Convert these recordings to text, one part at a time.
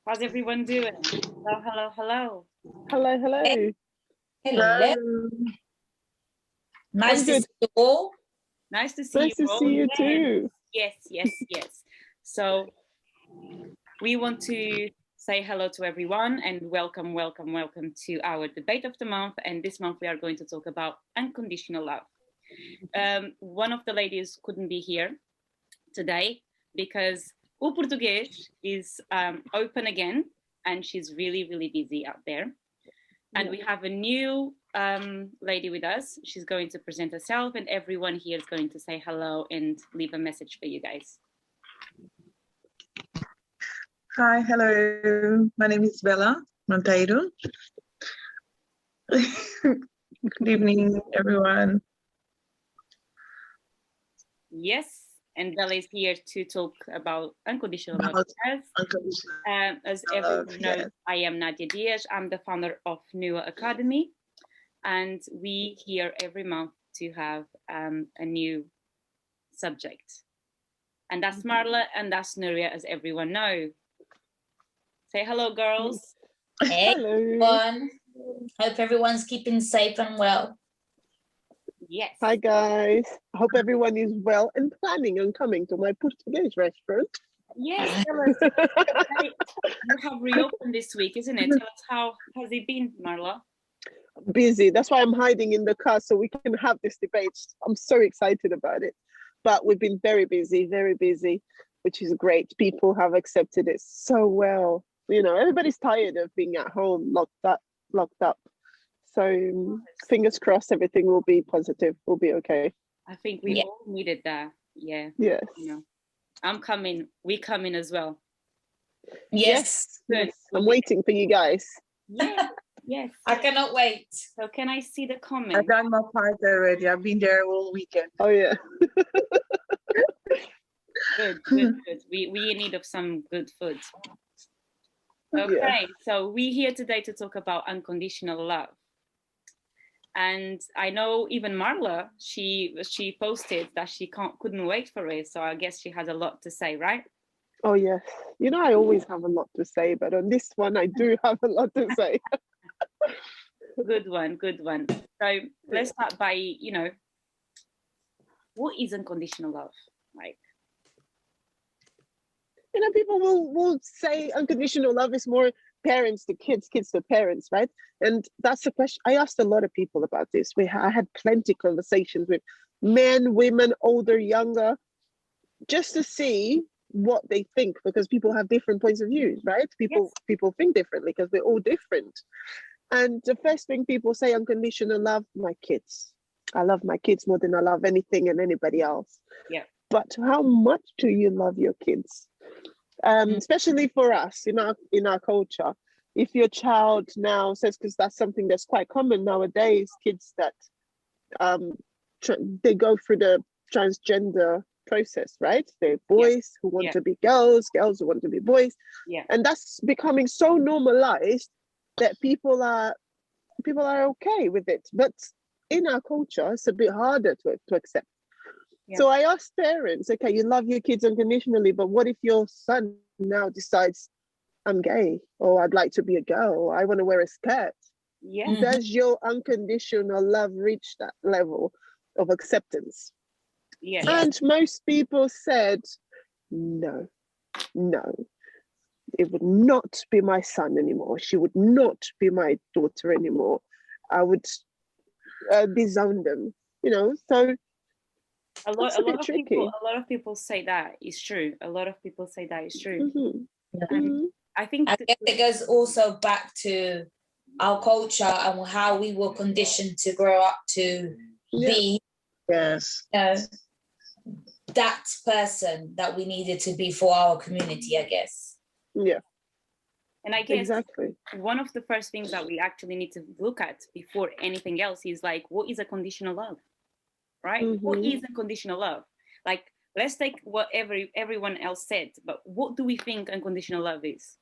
How's everyone doing? Hello, hello, hello. Hello, hello. Hello. Nice to see you all. Nice to see Nice you to all. see you Yes, too. yes, yes, yes. So we want to say hello to everyone and welcome to our debate of the month. And this month we are going to talk about unconditional love. One of the ladies couldn't be here today because o português is open again and she's really, really busy out there. And we have a new lady with us. She's going to present herself and everyone here is going to say hello and leave a message for you guys. Hi, hello. My name is Bella Monteiro. Good evening, everyone. Yes, and Bella is here to talk about unconditional love. As everyone knows, I am Nadia Diaz. I'm the founder of Nua Academy, and we here every month to have a new subject. And that's Marla and that's Nuria, as everyone knows. Say hello, girls. Hey, Hello. everyone. Hope everyone's keeping safe and well. Yes. Hi, guys. I hope everyone is well and planning on coming to my Portuguese restaurant. Yes, tell us. You have reopened this week, isn't it? Tell us how has it been, Marla? Busy. That's why I'm hiding in the car so we can have this debate. I'm so excited about it. But we've been very busy, which is great. People have accepted it so well. You know, everybody's tired of being at home, locked up. So fingers crossed, everything will be positive. We'll be okay. I think we all needed that. Yeah. Yes. You know, I'm coming. We coming as well. Yes. Yes. I'm waiting for you guys. Yeah. Yes. I cannot wait. So can I see the comment? I've done my part already. I've been there all weekend. Oh yeah. Good. We in need of some good food. Okay, Yeah. so we're here today to talk about unconditional love. And I know even Marla, she posted that she couldn't wait for it. So I guess she has a lot to say, right? Oh yes. You know, I always have a lot to say, but on this one, I do have a lot to say. Good one. So let's start by, what is unconditional love? Like, you know, people will say unconditional love is more parents to kids, kids to parents, right? And that's the question. I asked a lot of people about this. I had plenty of conversations with men, women, older, younger, just to see what they think, because people have different points of views, right? People think differently because we're all different. And the first thing people say, unconditional love, my kids. I love my kids more than I love anything and anybody else. Yeah. But how much do you love your kids? Especially for us in our culture. If your child now says, because that's something that's quite common nowadays, kids that they go through the transgender process, right? They're boys who want to be girls, girls who want to be boys. Yeah. And that's becoming so normalized that people are okay with it. But in our culture, it's a bit harder to accept. Yeah. So I asked parents, okay, you love your kids unconditionally, but what if your son now decides, I'm gay, or I'd like to be a girl, or I want to wear a skirt? Yeah. Does your unconditional love reach that level of acceptance? Yeah. And most people said, no, it would not be my son anymore. She would not be my daughter anymore. I would disown them, so a lot of people say that is true. A lot of people say that is true. And I guess it goes also back to our culture and how we were conditioned to grow up to be that person that we needed to be for our community, I guess. Yeah. And I guess one of the first things that we actually need to look at before anything else is like, what is a conditional love? Right? What is unconditional love? Like, let's take what everyone else said, but what do we think unconditional love is?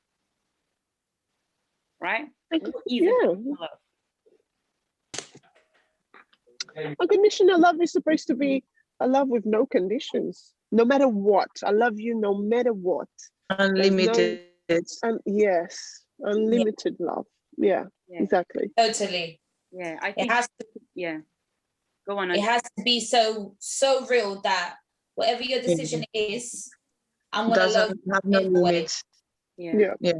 Right? What is unconditional love? Unconditional love is supposed to be a love with no conditions, no matter what. I love you no matter what. Unlimited And yes, unlimited love. Yeah, exactly. Totally. Yeah, I think it has to, go on. It has to be so real that whatever your decision is, I'm gonna love have no limits. Yeah. Yeah.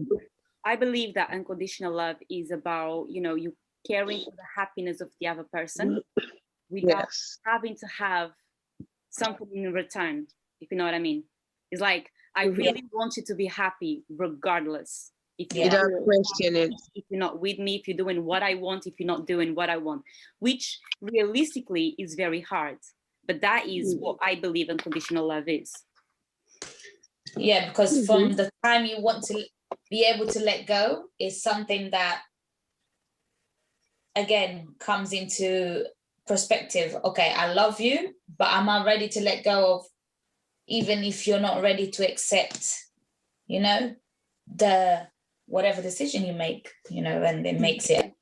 I believe that unconditional love is about, you caring for the happiness of the other person without having to have something in return, if you know what I mean. It's like, I really want you to be happy regardless. If you don't question it. If you're not with me, if you're doing what I want, if you're not doing what I want, which realistically is very hard. But that is what I believe unconditional love is. Yeah, because from the time you want to be able to let go is something that, again, comes into perspective. Okay, I love you, but am I ready to let go of, even if you're not ready to accept, the whatever decision you make, and it makes it,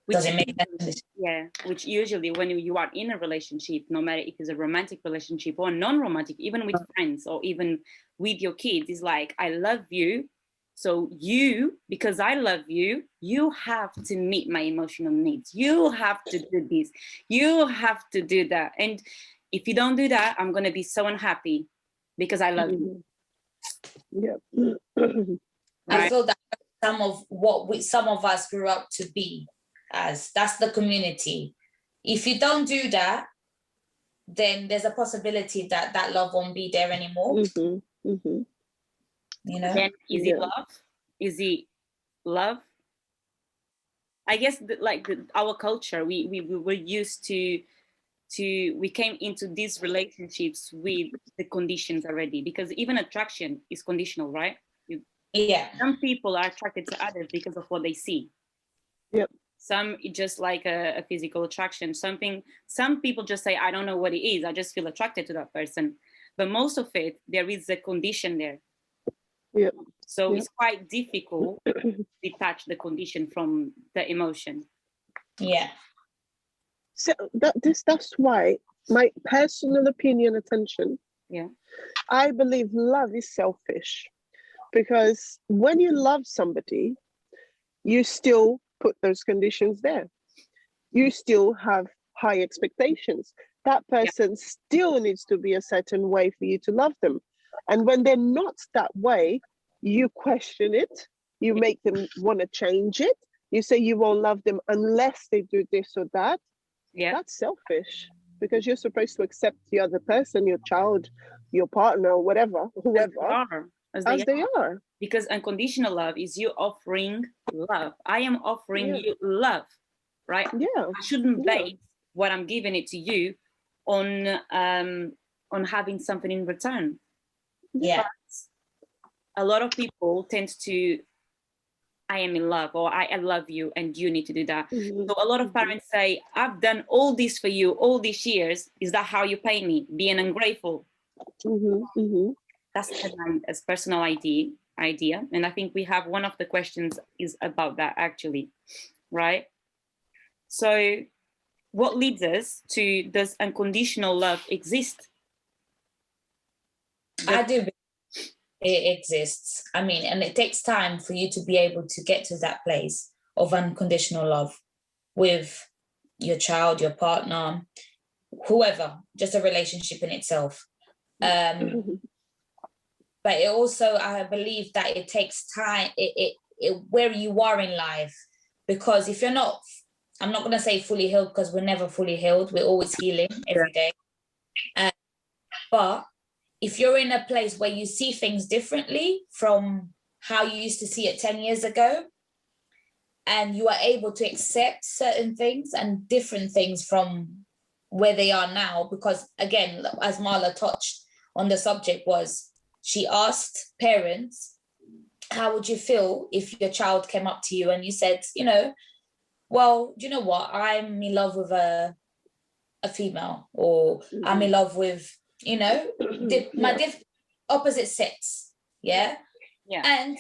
doesn't make sense. Yeah, which usually when you are in a relationship, no matter if it's a romantic relationship or non-romantic, even with friends or even with your kids, is like, I love you. So because I love you, you have to meet my emotional needs. You have to do this. You have to do that. And if you don't do that, I'm going to be so unhappy because I love you. Yeah. I feel that some of us grew up to be as, that's the community. If you don't do that, then there's a possibility that that love won't be there anymore. Then is it love? Is it love? I guess our culture, we were used to we came into these relationships with the conditions already, because even attraction is conditional, right? Some people are attracted to others because of what they see. Some just like a physical attraction. Some people just say, I don't know what it is, I just feel attracted to that person. But most of it, there is a condition there. So it's quite difficult to detach the condition from the emotion. So that's why my personal opinion, attention. I believe love is selfish, because when you love somebody, you still put those conditions there. You still have high expectations. That person still needs to be a certain way for you to love them. And when they're not that way, you question it. You make them want to change it. You say you won't love them unless they do this or that. That's selfish, because you're supposed to accept the other person, your child, your partner, whatever, whoever, as they are. Because unconditional love is you offering love. I am offering you love, right? I shouldn't base what I'm giving it to you on having something in return. But a lot of people tend to, I am in love, or I love you and you need to do that. So a lot of parents say, I've done all this for you all these years. Is that how you pay me? Being ungrateful. That's a personal idea. And I think we have one of the questions is about that actually, right? So what leads us to, does unconditional love exist? I do believe it exists. I mean, and it takes time for you to be able to get to that place of unconditional love with your child, your partner, whoever, just a relationship in itself. But it also, I believe that it takes time, where you are in life, because if you're not, I'm not going to say fully healed, because we're never fully healed. We're always healing every day. But if you're in a place where you see things differently from how you used to see it 10 years ago, and you are able to accept certain things and different things from where they are now, because again, as Marla touched on the subject, was she asked parents, how would you feel if your child came up to you and you said, well, do you know what? I'm in love with a female, or I'm in love with, my opposite sex. And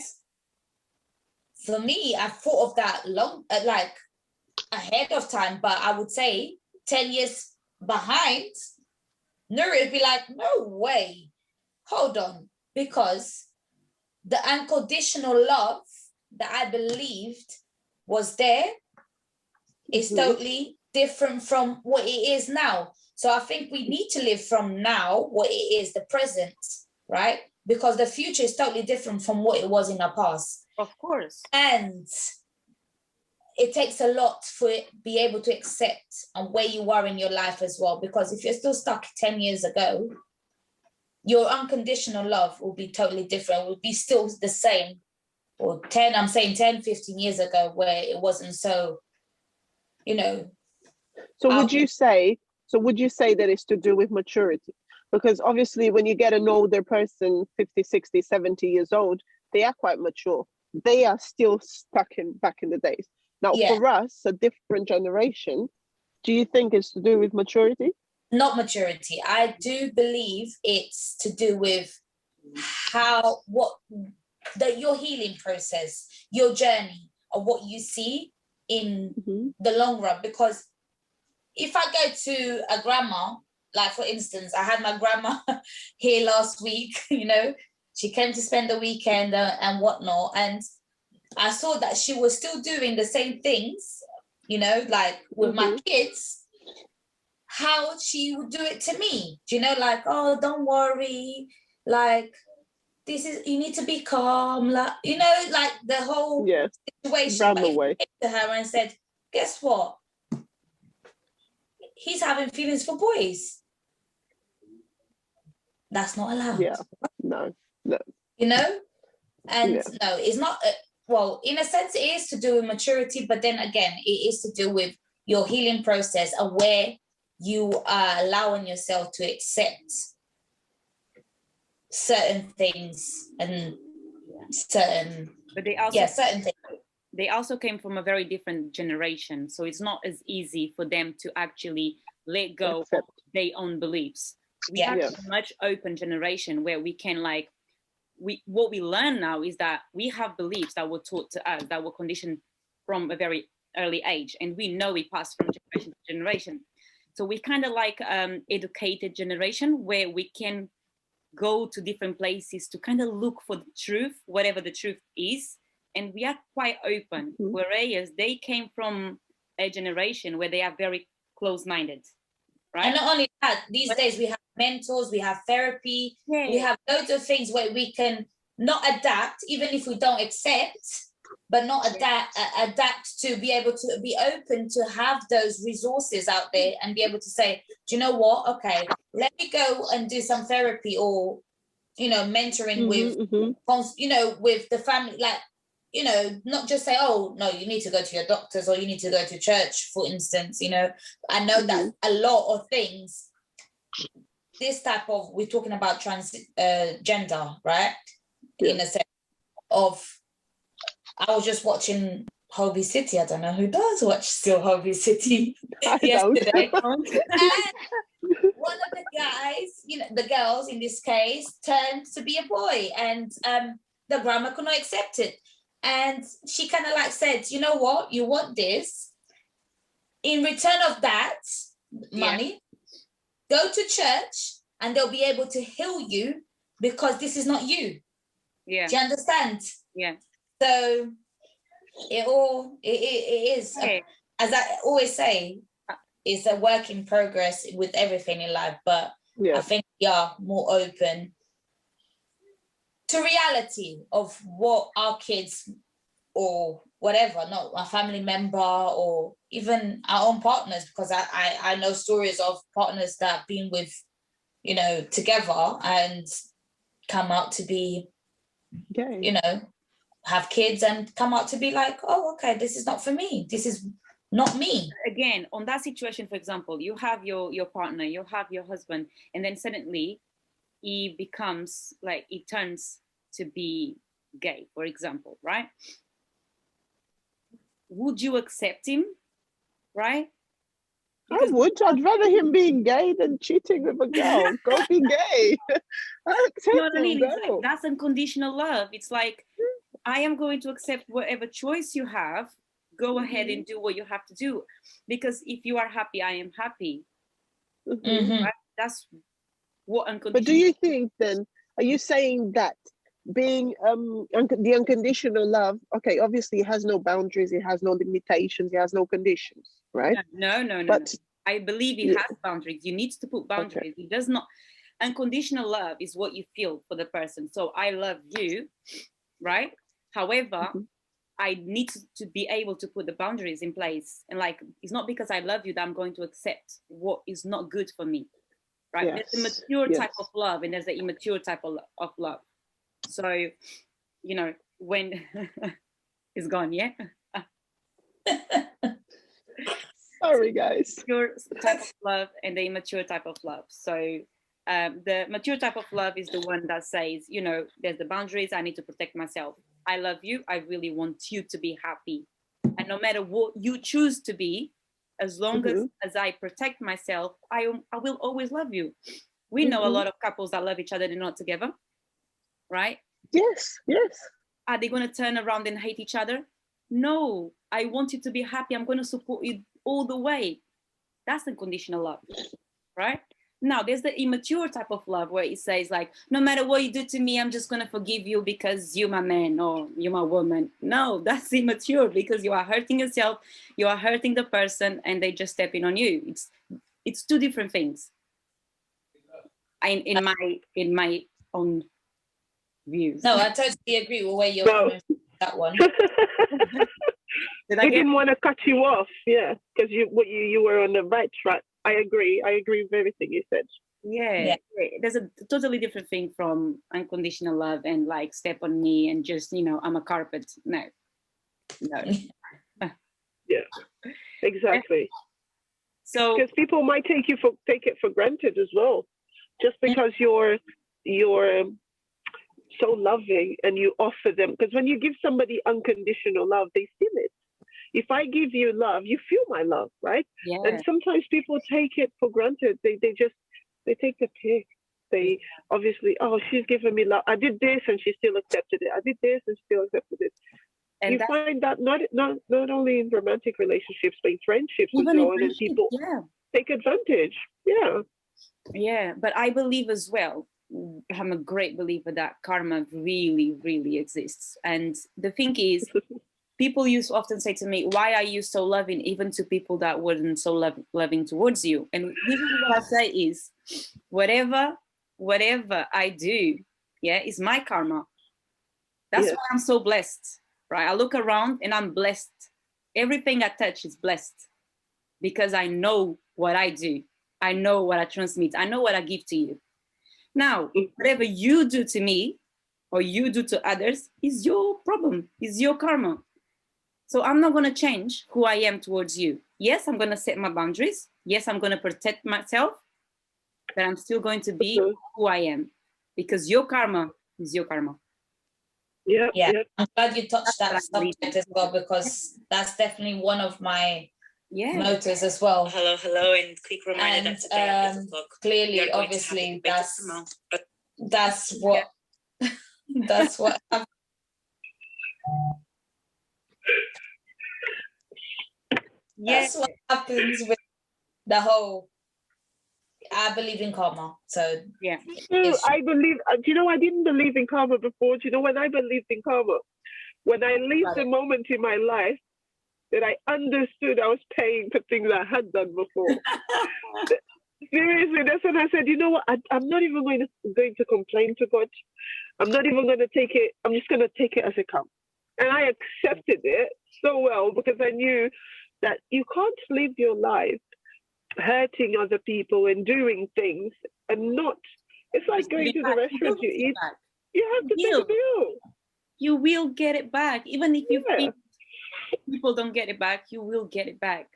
for me, I thought of that long, like ahead of time, but I would say 10 years behind, Nuri would be like, no way, hold on, because the unconditional love that I believed was there is totally different from what it is now. So I think we need to live from now, what it is, the present, right? Because the future is totally different from what it was in the past. Of course. And it takes a lot for it be able to accept and where you are in your life as well. Because if you're still stuck 10 years ago, your unconditional love will be totally different, will be still the same. Or 10, 15 years ago, where it wasn't so, you know. So would you say that it's to do with maturity? Because obviously when you get an older person, 50, 60, 70 years old, they are quite mature. They are still stuck back in the days. Now, for us, a different generation, do you think it's to do with maturity? Not maturity. I do believe it's to do with your healing process, your journey, or what you see in the long run. Because if I go to a grandma, like for instance, I had my grandma here last week, you know, she came to spend the weekend and whatnot. And I saw that she was still doing the same things, you know, like with my kids, how she would do it to me. Do you know, like, oh, don't worry, like, you need to be calm, like, you know, like the whole situation. But I came to her and said, guess what? He's having feelings for boys. That's not allowed. Yeah, no. You know? And no, it's not, well, in a sense, it is to do with maturity, but then again, it is to do with your healing process and where you are allowing yourself to accept certain things and certain things. They also came from a very different generation, so it's not as easy for them to actually let go of their own beliefs. We have a much open generation where we can what we learn now is that we have beliefs that were taught to us, that were conditioned from a very early age, and we know we pass from generation to generation. So we kind of like educated generation where we can go to different places to kind of look for the truth, whatever the truth is, and we are quite open. Whereas they came from a generation where they are very close-minded, right? And not only that, these days we have mentors, we have therapy, we have loads of things where we can not adapt, even if we don't accept, but not adapt to be able to be open to have those resources out there and be able to say, do you know what? Okay, let me go and do some therapy or, you know, mentoring with, you know, with the family, like, you know, not just say, oh, no, you need to go to your doctors or you need to go to church, for instance, you know. I know that a lot of things, this type of, we're talking about transgender, right? In a sense of, I was just watching Hobie City. I don't know who does watch still Hobie City yesterday. And one of the guys, you know, the girls in this case, turned to be a boy, and the grandma could not accept it. And she kind of like said, you know what, you want this. In return of that money, go to church and they'll be able to heal you because this is not you. Yeah. Do you understand? Yeah. So it is, as I always say, it's a work in progress with everything in life. But I think we are more open to reality of what our kids or whatever, not a family member or even our own partners, because I know stories of partners that have been with, you know, together and come out to be, you know, have kids and come out to be like, oh, okay, this is not for me. This is not me. Again, on that situation, for example, you have your partner, you have your husband, and then suddenly he becomes like, he turns to be gay, for example, right? Would you accept him, right? Because I would. I'd rather him being gay than cheating with a girl. Go be gay. I accept you know what I mean? him, It's like, that's unconditional love. It's like, I am going to accept whatever choice you have. Go ahead and do what you have to do. Because if you are happy, I am happy. Right? That's what unconditional. But do you think then, are you saying that being the unconditional love, okay, obviously it has no boundaries, it has no limitations, it has no conditions, right? No. But I believe it has boundaries. You need to put boundaries. okay. It does not. Unconditional love is what you feel for the person. So I love you, right? However, I need to be able to put the boundaries in place. And like, it's not because I love you that I'm going to accept what is not good for me, right? Yes. There's a mature type of love and there's an immature type of love. So, you know, when it's gone, yeah? Sorry, guys. Mature type of love and the immature type of love. So the mature type of love is the one that says, you know, there's the boundaries, I need to protect myself. I love you, I really want you to be happy. And no matter what you choose to be, as long as I protect myself, I will always love you. We know a lot of couples that love each other, they're not together, right? Yes. Are they going to turn around and hate each other? No, I want you to be happy. I'm going to support you all the way. That's unconditional love, right? Now, there's the immature type of love where it says like, no matter what you do to me, I'm just going to forgive you because you're my man or you're my woman. No, that's immature because you are hurting yourself, you are hurting the person, and they just stepping on you. It's two different things. In my own views. No, I totally agree with where you're coming from that one. I didn't want to cut you off, because you were on the right track. I agree with everything you said. Yeah. There's a totally different thing from unconditional love and like step on me and just, you know, I'm a carpet. No. Yeah, exactly. So because people might take it for granted as well, just because you're so loving and you offer them. Because when you give somebody unconditional love, they feel it. If I give you love, you feel my love, right? Yeah. And sometimes people take it for granted. They take the pick. They obviously, oh, she's giving me love. I did this and she still accepted it. I did this and she still accepted it. And you find that not only in romantic relationships, but in friendships as well. And then people take advantage. Yeah. Yeah, but I believe as well, I'm a great believer that karma really, really exists. And the thing is, people used to often say to me, why are you so loving even to people that weren't so loving towards you? And usually what I say is, whatever I do, is my karma. That's why I'm so blessed, right? I look around and I'm blessed. Everything I touch is blessed because I know what I do. I know what I transmit. I know what I give to you. Now, whatever you do to me or you do to others is your problem, is your karma. So I'm not going to change who I am towards you. Yes, I'm going to set my boundaries. Yes, I'm going to protect myself, but I'm still going to be who I am because your karma is your karma. Yeah. I'm glad you touched that subject as well, because that's definitely one of my motors as well. Hello, and quick reminder and clearly, obviously, that's what that's what happened. That's what happens with the whole. I believe in karma, so I believe. Do you know? I didn't believe in karma before. Do you know when I believed in karma? When I lived the moment in my life that I understood I was paying for things I had done before. Seriously, that's when I said, you know what? I'm not even going to complain to God. I'm not even going to take it. I'm just going to take it as it comes. And I accepted it so well because I knew that you can't live your life hurting other people and doing things and not. It's like going to the restaurant you eat. You have to pay the bill. You will get it back. Even if you think people don't get it back, you will get it back.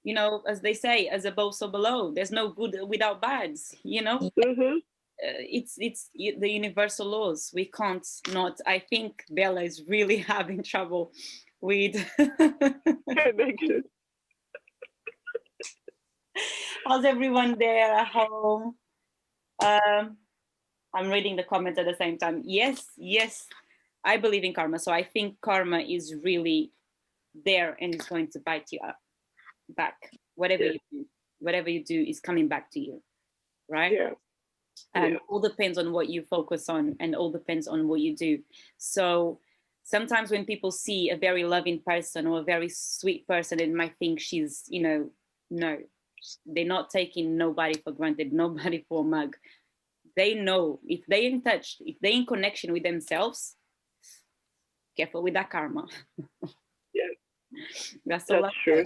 You know, as they say, as above, so below. There's no good without bads, you know? It's the universal laws. We can't not. I think Bella is really having trouble with connection. How's everyone there at home? I'm reading the comments at the same time. Yes, I believe in karma. So I think karma is really there and it's going to bite you up back. Whatever you do is coming back to you, right? Yeah. And all depends on what you focus on, and all depends on what you do. So sometimes when people see a very loving person or a very sweet person, they might think she's, you know, no, they're not taking nobody for granted, nobody for a mug. They know if they're in touch, if they're in connection with themselves, careful with that karma. Yeah, That's all. That's true.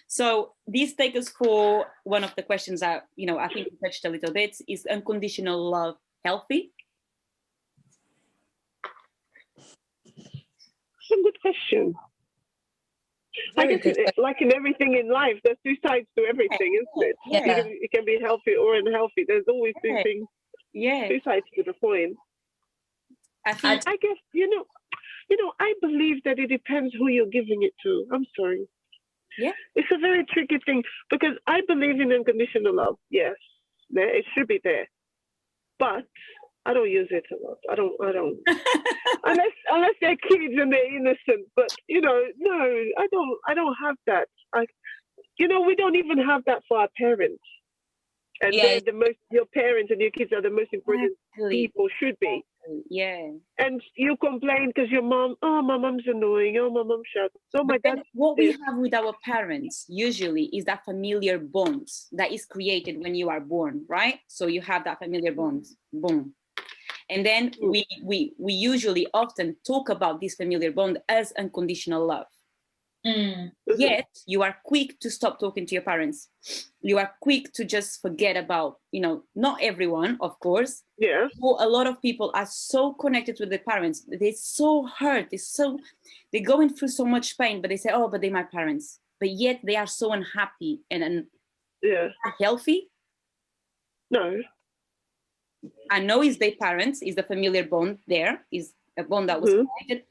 So this takes us for one of the questions that, you know, I think we touched a little bit. Is unconditional love healthy? It's a good question. I guess like in everything in life, there's two sides to everything, isn't it? Yeah. It can be healthy or unhealthy. There's always two things, two sides to the coin. I guess, you know, I believe that it depends who you're giving it to. I'm sorry. Yeah. It's a very tricky thing because I believe in unconditional love. Yes, it should be there. But I don't use it a lot. I don't unless they're kids and they're innocent. But you know, no, I don't have that. You know, we don't even have that for our parents. And they're your parents and your kids are the most important people, should be. Yeah. And you complain because your mom, oh, my mom's annoying, oh, my mom shouts. So my dad. What we have with our parents usually is that familiar bond that is created when you are born, right? So you have that familiar bond, boom. And then we usually often talk about this familiar bond as unconditional love. Yet you are quick to stop talking to your parents. You are quick to just forget about, you know, not everyone, of course. Yeah. A lot of people are so connected with their parents. They're so hurt. They're going through so much pain, but they say, oh, but they're my parents. But yet they are so unhappy and healthy. No. I know it's their parents, is the familiar bond there, is a bond that was created.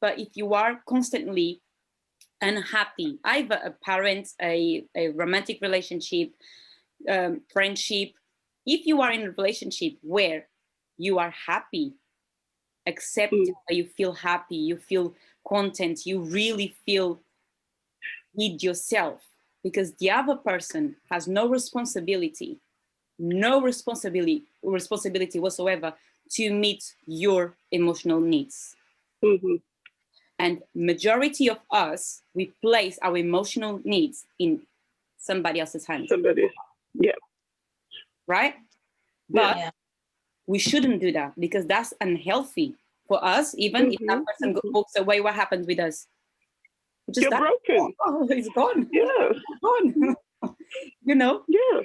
But if you are constantly unhappy, either a parent, a romantic relationship, friendship, if you are in a relationship where you are happy, accepted, you feel happy, you feel content, you really feel with yourself, because the other person has no responsibility whatsoever to meet your emotional needs. And majority of us, we place our emotional needs in somebody else's hands. Right? But we shouldn't do that, because that's unhealthy for us. Even if that person walks away, what happens with us? You're broken. Oh, it's gone. Yeah. It's gone. You know? Yeah.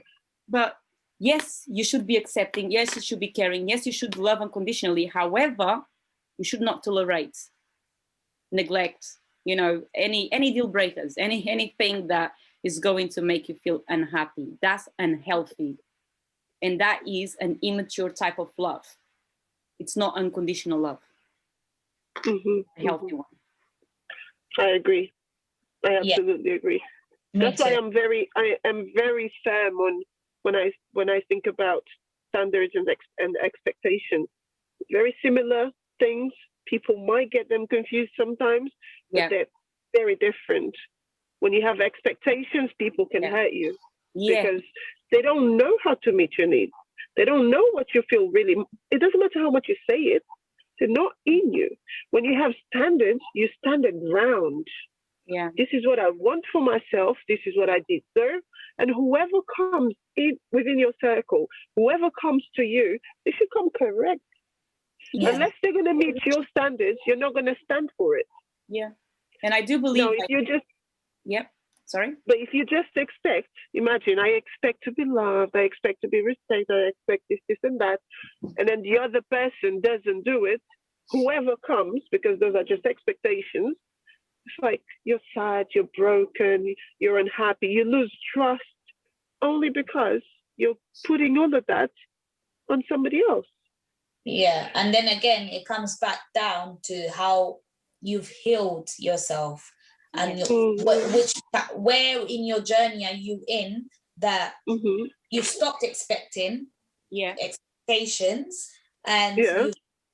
But yes, you should be accepting. Yes, you should be caring. Yes, you should love unconditionally. However, you should not tolerate, neglect, you know, any deal breakers, anything that is going to make you feel unhappy. That's unhealthy. And that is an immature type of love. It's not unconditional love. A healthy one. I agree. I absolutely agree. That's why I am very firm on when I think about standards and expectations. Very similar things. People might get them confused sometimes, but they're very different. When you have expectations, people can hurt you because they don't know how to meet your needs. They don't know what you feel really. It doesn't matter how much you say it. They're not in you. When you have standards, you stand your ground. Yeah. This is what I want for myself. This is what I deserve. And whoever comes in within your circle, whoever comes to you, they should come correct. Unless they're going to meet your standards, you're not going to stand for it. Yeah. And I do believe. No, if you just. Sorry. But if you just expect, imagine, I expect to be loved, I expect to be respected, I expect this and that, and then the other person doesn't do it, whoever comes, because those are just expectations, it's like you're sad, you're broken, you're unhappy, you lose trust only because you're putting all of that on somebody else. Yeah, and then again, it comes back down to how you've healed yourself. And where in your journey are you in that you've stopped expecting expectations, and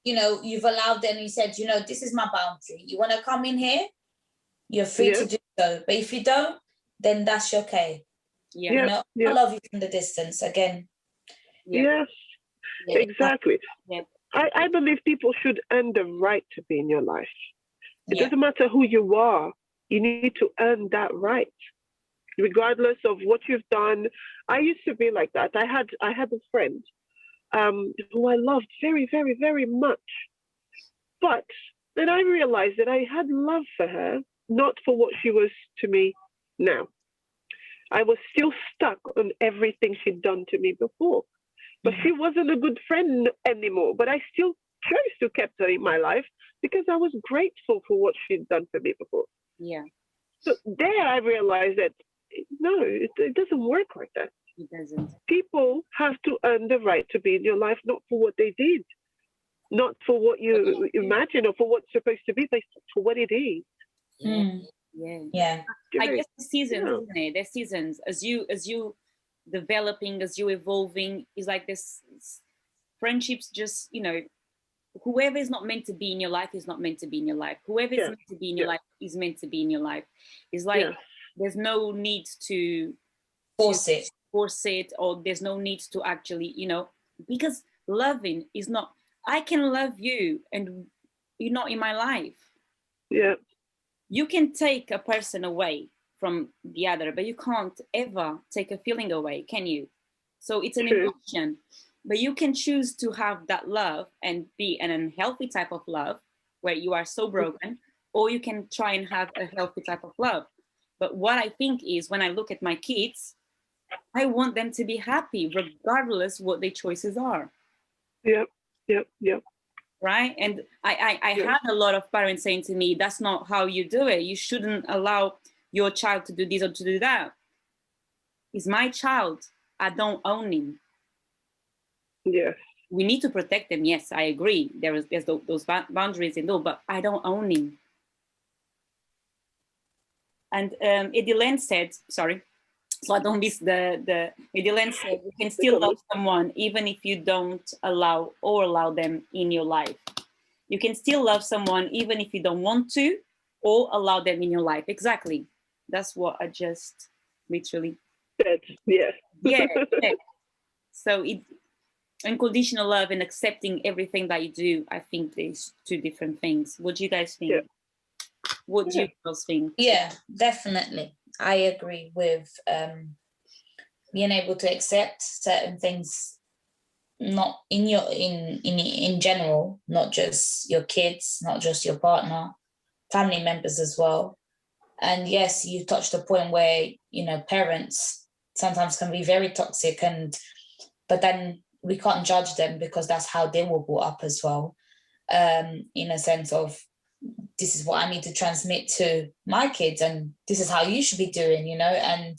you've allowed them. You said, this is my boundary. You want to come in here, you're free to do so. But if you don't, then that's okay. I love you from the distance again. Yes. Exactly. Yeah. I believe people should earn the right to be in your life. It Yeah. doesn't matter who you are. You need to earn that right, regardless of what you've done. I used to be like that. I had a friend who I loved very, very, very much. But then I realized that I had love for her, not for what she was to me now. I was still stuck on everything she'd done to me before. But she wasn't a good friend anymore. But I still chose to keep her in my life because I was grateful for what she'd done for me before. Yeah. So there I realized that no, it doesn't work like that. It doesn't. People have to earn the right to be in your life, not for what they did, not for what you imagine or for what's supposed to be, but for what it is. Yeah. I guess the seasons, isn't it? The seasons, as you developing, as you evolving, is like this friendships. Just whoever is not meant to be in your life is not meant to be in your life. Whoever is meant to be in your life is meant to be in your life. It's like there's no need to force it, or there's no need to actually, because loving is not. I can love you and you're not in my life. Yeah. You can take a person away from the other, but you can't ever take a feeling away, can you? So it's an emotion, but you can choose to have that love and be an unhealthy type of love where you are so broken, or you can try and have a healthy type of love. But what I think is, when I look at my kids, I want them to be happy regardless what their choices are. Yep. Right? And I had a lot of parents saying to me, that's not how you do it. You shouldn't allow your child to do this or to do that. He's my child. I don't own him. Yes. We need to protect them. Yes, I agree. There's those boundaries and all, but I don't own him. And Edilen said, sorry, so I don't miss the Edilen said, you can still love someone even if you don't allow them in your life. You can still love someone even if you don't want to or allow them in your life. Exactly. That's what I just literally said. Yeah. Yeah. So unconditional love and accepting everything that you do, I think there's two different things. What do you guys think? Yeah. What do you guys think? Yeah, definitely. I agree with being able to accept certain things, not in general, not just your kids, not just your partner, family members as well. And yes, you touched a point where parents sometimes can be very toxic, but then we can't judge them because that's how they were brought up as well, in a sense of, this is what I need to transmit to my kids and this is how you should be doing, and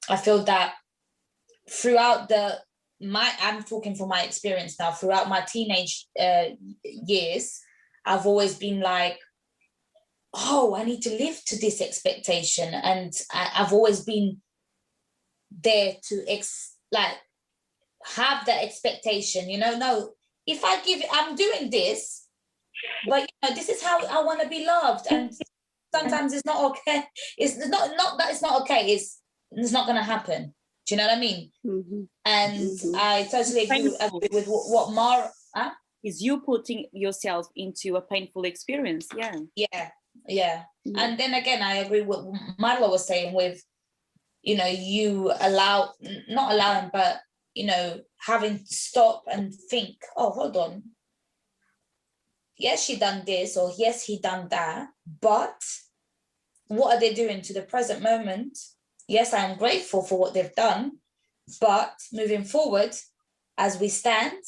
I feel that throughout I'm talking from my experience now, throughout my teenage years, I've always been like, oh, I need to live to this expectation. And I've always been there to have that expectation, no, if I give it, I'm doing this, but this is how I want to be loved. And sometimes it's not okay. It's not that it's not okay, it's not going to happen. Do you know what I mean? Mm-hmm. And Mm-hmm. I totally agree with what Mar... Is you putting yourself into a painful experience. Yeah. And then again, I agree with what Marlo was saying with, you not allowing, but, having to stop and think, oh, hold on. Yes, she done this, or yes, he done that, but what are they doing to the present moment? Yes, I'm grateful for what they've done, but moving forward, as we stand,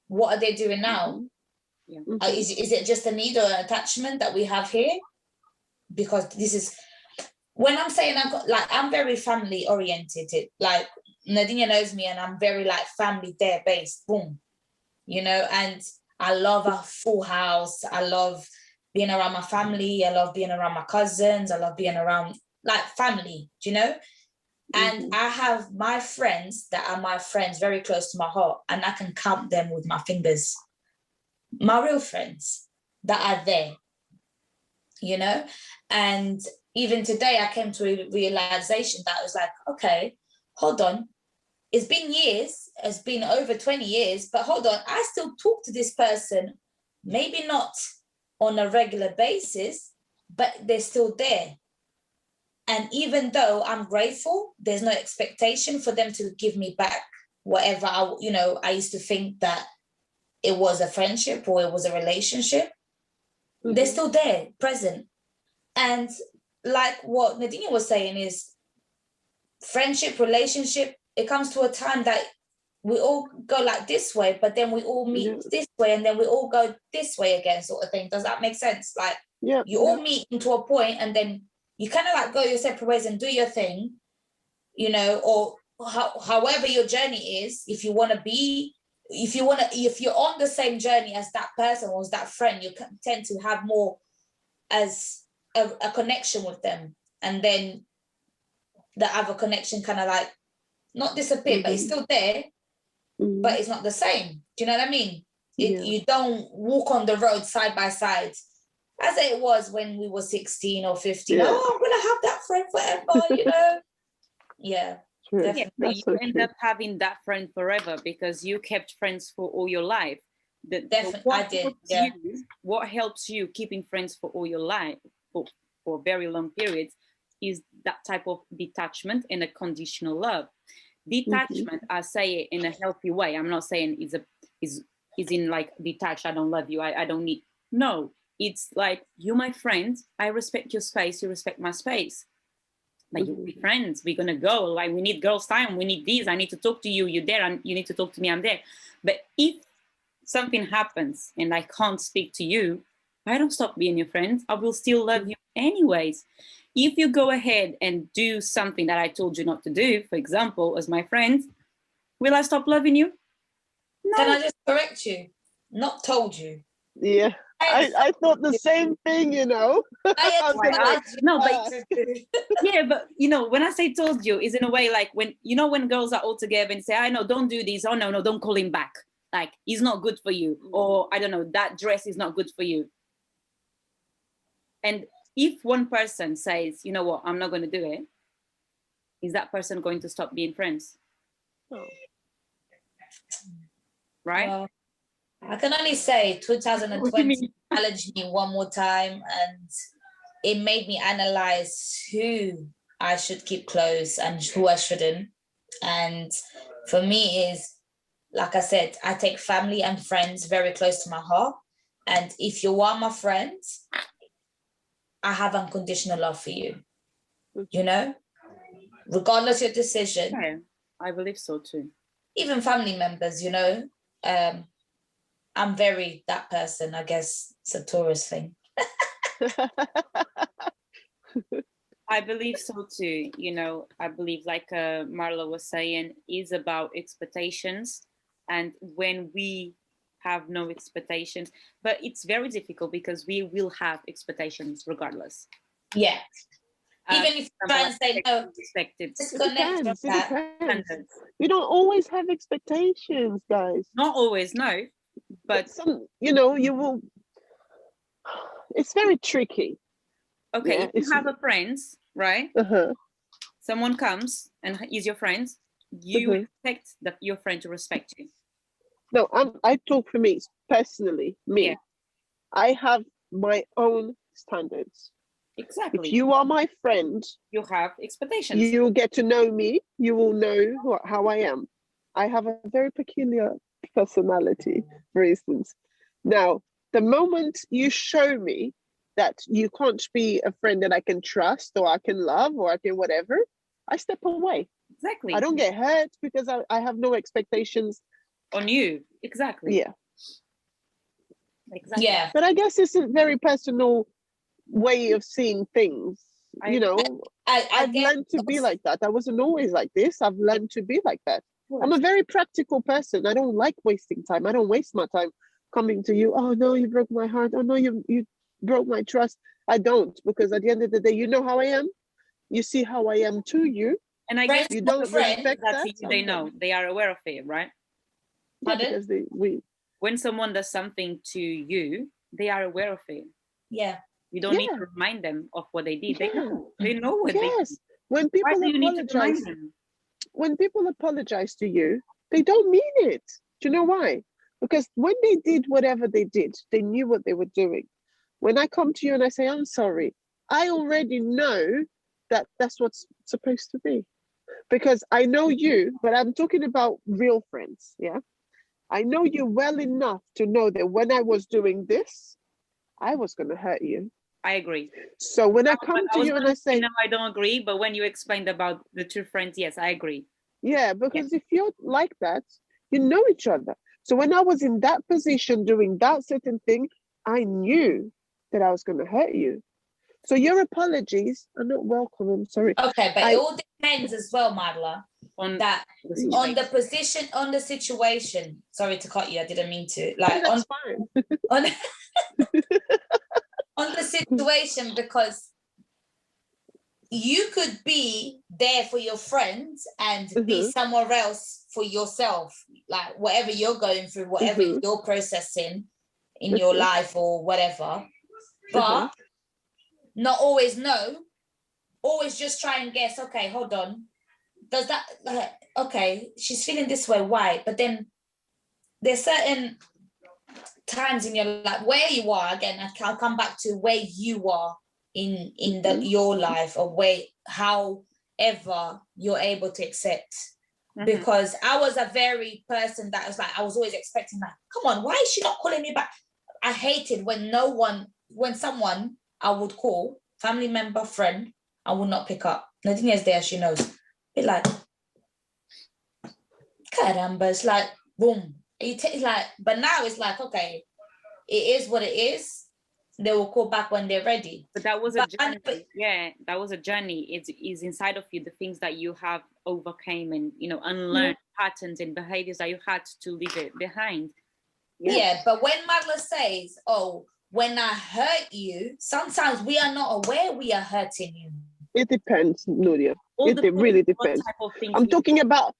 what are they doing now? Yeah. Is it just a need or an attachment that we have here? Because this is, when I'm saying I'm very family oriented, like Nadine knows me, and I'm very family there based, boom, and I love a full house. I love being around my family. I love being around my cousins. I love being around family, And I have my friends that are my friends very close to my heart, and I can count them with my fingers. My real friends that are there, And even today I came to a realization that I was like, okay, hold on. it's been years, it's been over 20 years, but hold on, I still talk to this person, maybe not on a regular basis, but they're still there. And even though I'm grateful, there's no expectation for them to give me back whatever I used to think that it was a friendship or it was a relationship. Mm-hmm. They're still there, present. And like what Nadine was saying is friendship, relationship, it comes to a time that we all go like this way, but then we all meet this way and then we all go this way again, sort of thing. Does that make sense? Like you all meet into a point and then you kind of like go your separate ways and do your thing, or however your journey is. If you're on the same journey as that person or as that friend, you tend to have more as a connection with them. And then the other connection kind of like not disappear, but it's still there, but it's not the same. Do you know what I mean? You don't walk on the road side by side as it was when we were 16 or 15. Oh, I'm gonna have that friend forever, Yeah. Yeah, but you end up having that friend forever because you kept friends for all your life. Definitely, I did. Yeah. What helps you keeping friends for all your life for very long periods is that type of detachment and a conditional love. Detachment, I say it in a healthy way. I'm not saying is in like detached. I don't love you. I don't need. No, it's like you, my friend. I respect your space. You respect my space. Like you'll be friends. We're gonna go. Like we need girls' time. We need this. I need to talk to you. You're there, and you need to talk to me. I'm there. But if something happens and I can't speak to you, I don't stop being your friend. I will still love you anyways. If you go ahead and do something that I told you not to do, for example, as my friend, will I stop loving you? No. Can I just correct you? Not told you. Yeah. I thought the same thing, No, but when I say told you, is in a way like when girls are all together and say, I know, don't do this. Oh no, don't call him back. Like he's not good for you. Or I don't know, that dress is not good for you. And if one person says, you know what, I'm not going to do it, is that person going to stop being friends? No. Right? Well, I can only say 2020 challenged me one more time and it made me analyze who I should keep close and who I shouldn't. And for me is, like I said, I take family and friends very close to my heart. And if you are my friends, I have unconditional love for you, regardless of your decision. Yeah, I believe so too. Even family members, I'm very that person. I guess it's a Taurus thing. I believe so too. I believe like Marla was saying, is about expectations. And when we have no expectations, but it's very difficult because we will have expectations regardless. Yeah. Even if you try and say no, disconnect from that. We don't always have expectations, guys. Not always, no. But some, you will. It's very tricky. Okay, if you have a friend, right? Someone comes and is your friend, you expect that your friend to respect you. No, I talk for me personally. Me, I have my own standards. Exactly. If you are my friend, you have expectations. You will get to know me. You will know how I am. I have a very peculiar personality, for instance. Now, the moment you show me that you can't be a friend that I can trust or I can love or I can whatever, I step away. Exactly. I don't get hurt because I have no expectations on you. Exactly. Yeah. Exactly. Yeah. But I guess it's a very personal way of seeing things. I've learned to be like that. I wasn't always like this. I've learned to be like that. I'm a very practical person. I don't like wasting time. I don't waste my time coming to you. Oh no, you broke my heart. Oh no, you broke my trust. I don't, because at the end of the day, you know how I am. You see how I am to you. And I guess you don't respect that. They know. They are aware of it, right? Yeah, because when someone does something to you, they are aware of it. Yeah. You don't need to remind them of what they did. They know what they did. When people apologize, when people apologize to you, they don't mean it. Do you know why? Because when they did whatever they did, they knew what they were doing. When I come to you and I say, I'm sorry, I already know that that's what's supposed to be. Because I know you, but I'm talking about real friends, yeah? I know you well enough to know that when I was doing this, I was going to hurt you. I agree. So when I come to you and I say, no, I don't agree, but when you explained about the true friends, yes, I agree. yeah, because if you're like that, you know each other. So when I was in that position doing that certain thing, I knew that I was going to hurt you. So your apologies are not welcome. I'm sorry. Okay, but it all depends as well, Marla, On the position, on the situation. Sorry to cut you. I didn't mean to. Like that's fine. On the situation, because you could be there for your friends and be somewhere else for yourself, like whatever you're going through, whatever you're processing in your life or whatever, but not always know, always just try and guess, okay, hold on, does that, okay, she's feeling this way, why? But then there's certain times in your life where you are, again, I'll come back to where you are in your life, or where, however you're able to accept. Because I was a very person that was like, I was always expecting like, come on, why is she not calling me back? I hated when someone I would call, family member, friend, I would not pick up. Nadina's there, she knows. Be like, caramba, it's like, boom. But now it's like, okay, it is what it is. They will call back when they're ready. But that was a journey. Yeah, that was a journey. It's inside of you, the things that you have overcame and, unlearned patterns and behaviors that you had to leave it behind. Yeah, but when Marla says, oh, when I hurt you, sometimes we are not aware we are hurting you. It depends, Nuria. It really depends. I'm talking about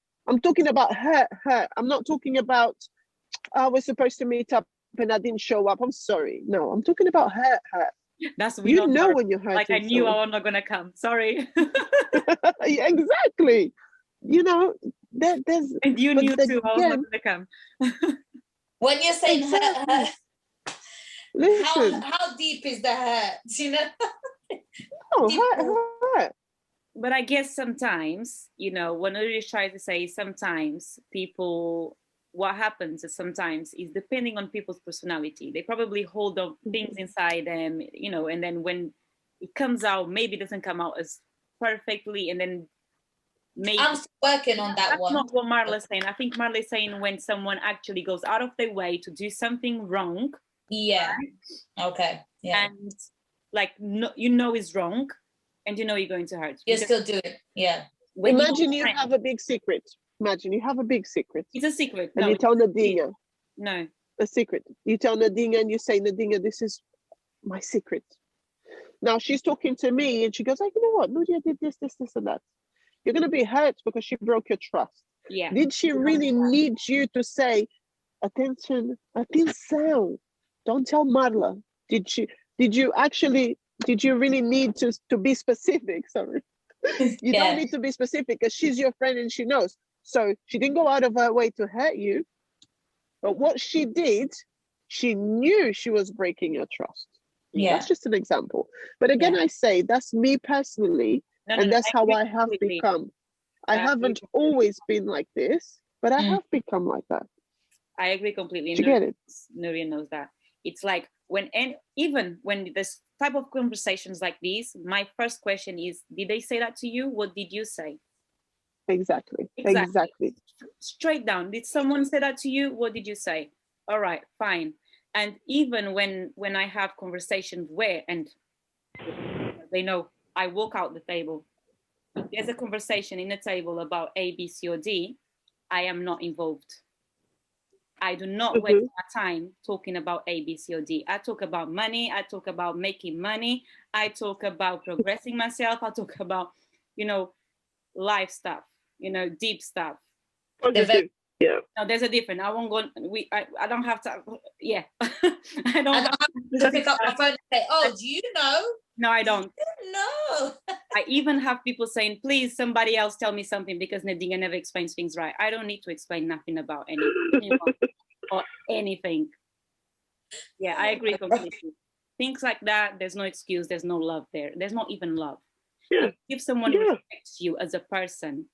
hurt. I'm not talking about, we're supposed to meet up and I didn't show up. I'm sorry. No, I'm talking about hurt. That's you know when you're hurting. Like I knew I was not gonna come. Sorry. Yeah, exactly. There's. And you knew too I was not gonna come. When you're saying hurt, listen. How deep is the hurt? Hurt. But I guess sometimes, when Uri tries to say sometimes people, what happens is sometimes is depending on people's personality. They probably hold on things inside them, and then when it comes out, maybe it doesn't come out as perfectly, and then maybe I'm still working on that one. That's not what Marla's saying. I think Marla's saying when someone actually goes out of their way to do something wrong. Yeah. Right? Okay. Yeah. And like it's wrong, and you're going to hurt. You still do it. Yeah. Imagine you have a big secret. Imagine you have a big secret. It's a secret. And you tell Nadina. No. A secret. You tell Nadina and you say, Nadina, this is my secret. Now she's talking to me and she goes, you know what? Nuria did this, and that. You're going to be hurt because she broke your trust. Yeah. Did she really need you to say, attention, atenção, don't tell Marla? Did you really need to be specific? Sorry. You don't need to be specific because she's your friend and she knows. So she didn't go out of her way to hurt you. But what she did, she knew she was breaking your trust. Yeah. That's just an example. But again, I say that's me personally. And that's how I have become. I haven't always been like this, but I have become like that. I agree completely. Do you get it? Nuria knows that. It's like even when this type of conversations like these, my first question is, did they say that to you? What did you say? Exactly. Straight down. Did someone say that to you? What did you say? All right, fine. And even when I have conversations where, and they know, I walk out the table. If there's a conversation in the table about A, B, C, or D, I am not involved. I do not waste my time talking about A, B, C, or D. I talk about money. I talk about making money. I talk about progressing myself. I talk about, life stuff, deep stuff. Yeah. No, there's a difference. I won't go. I don't have to. Yeah. I don't have to pick up my phone and say, "Oh, do you know?" No, I don't. No. I even have people saying, please, somebody else tell me something because Nadine never explains things right. I don't need to explain nothing about anyone or anything. Yeah, I agree completely. Things like that, there's no excuse, there's no love there. There's not even love. Yeah. If someone respects you as a person,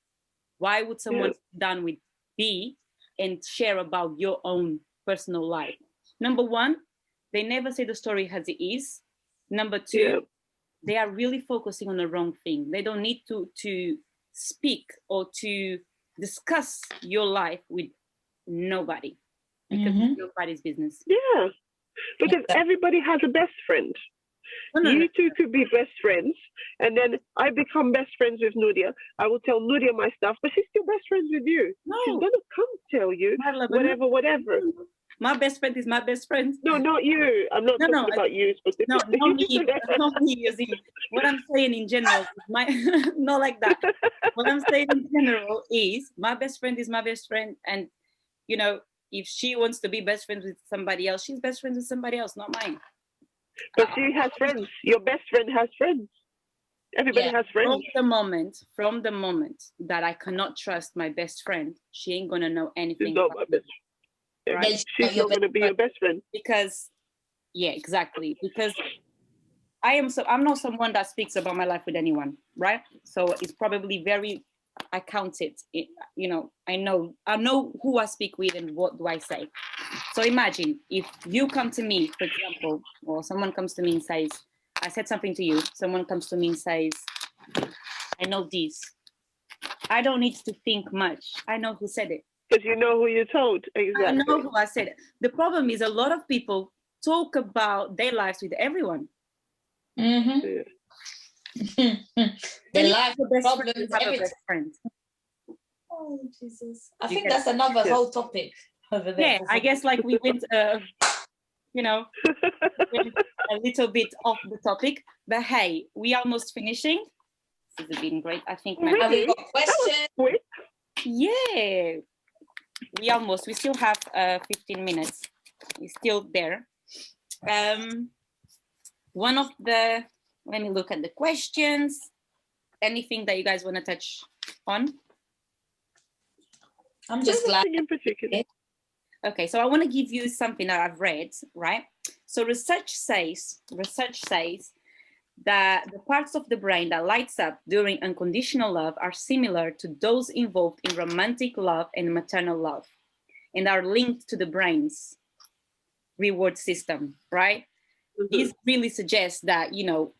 why would someone sit down with B and share about your own personal life? Number one, they never say the story as it is. Number two, they are really focusing on the wrong thing. They don't need to speak or to discuss your life with nobody because it's nobody's business. Yeah, because everybody has a best friend. You two could be best friends, and then I become best friends with Nuria. I will tell Nuria my stuff, but she's still best friends with you. No. She's gonna come tell you whatever. My best friend is my best friend. No, not you. I'm not talking about you specifically. No, not me. What I'm saying in general, not like that. What I'm saying in general is my best friend is my best friend, and you know, if she wants to be best friends with somebody else, she's best friends with somebody else, not mine. But she has friends. Your best friend has friends. Everybody has friends. From the moment that I cannot trust my best friend, she ain't gonna know anything. She's not my best friend. Right? She's not gonna be your best friend. Because, yeah, exactly. Because I'm not someone that speaks about my life with anyone, right? So it's probably I count it. You know, I know who I speak with and what do I say. So imagine if you come to me, for example, or someone comes to me and says, I said something to you, someone comes to me and says, I know this. I don't need to think much. I know who said it. Because you know who you told. Exactly. I know who I said it. The problem is a lot of people talk about their lives with everyone. The life problems, everything. Oh, Jesus. I think that's another whole topic over there. Yeah, I guess like we went, you know, a little bit off the topic, but hey, we almost finishing. This has been great. I think. Have we got questions? Yeah, we still have 15 minutes. We're still there. One of the, let me look at the questions. Anything that you guys want to touch on? I'm just glad. In particular. Okay, so I want to give you something that I've read, right? So research says that the parts of the brain that lights up during unconditional love are similar to those involved in romantic love and maternal love, and are linked to the brain's reward system, right? This really suggests that, you know,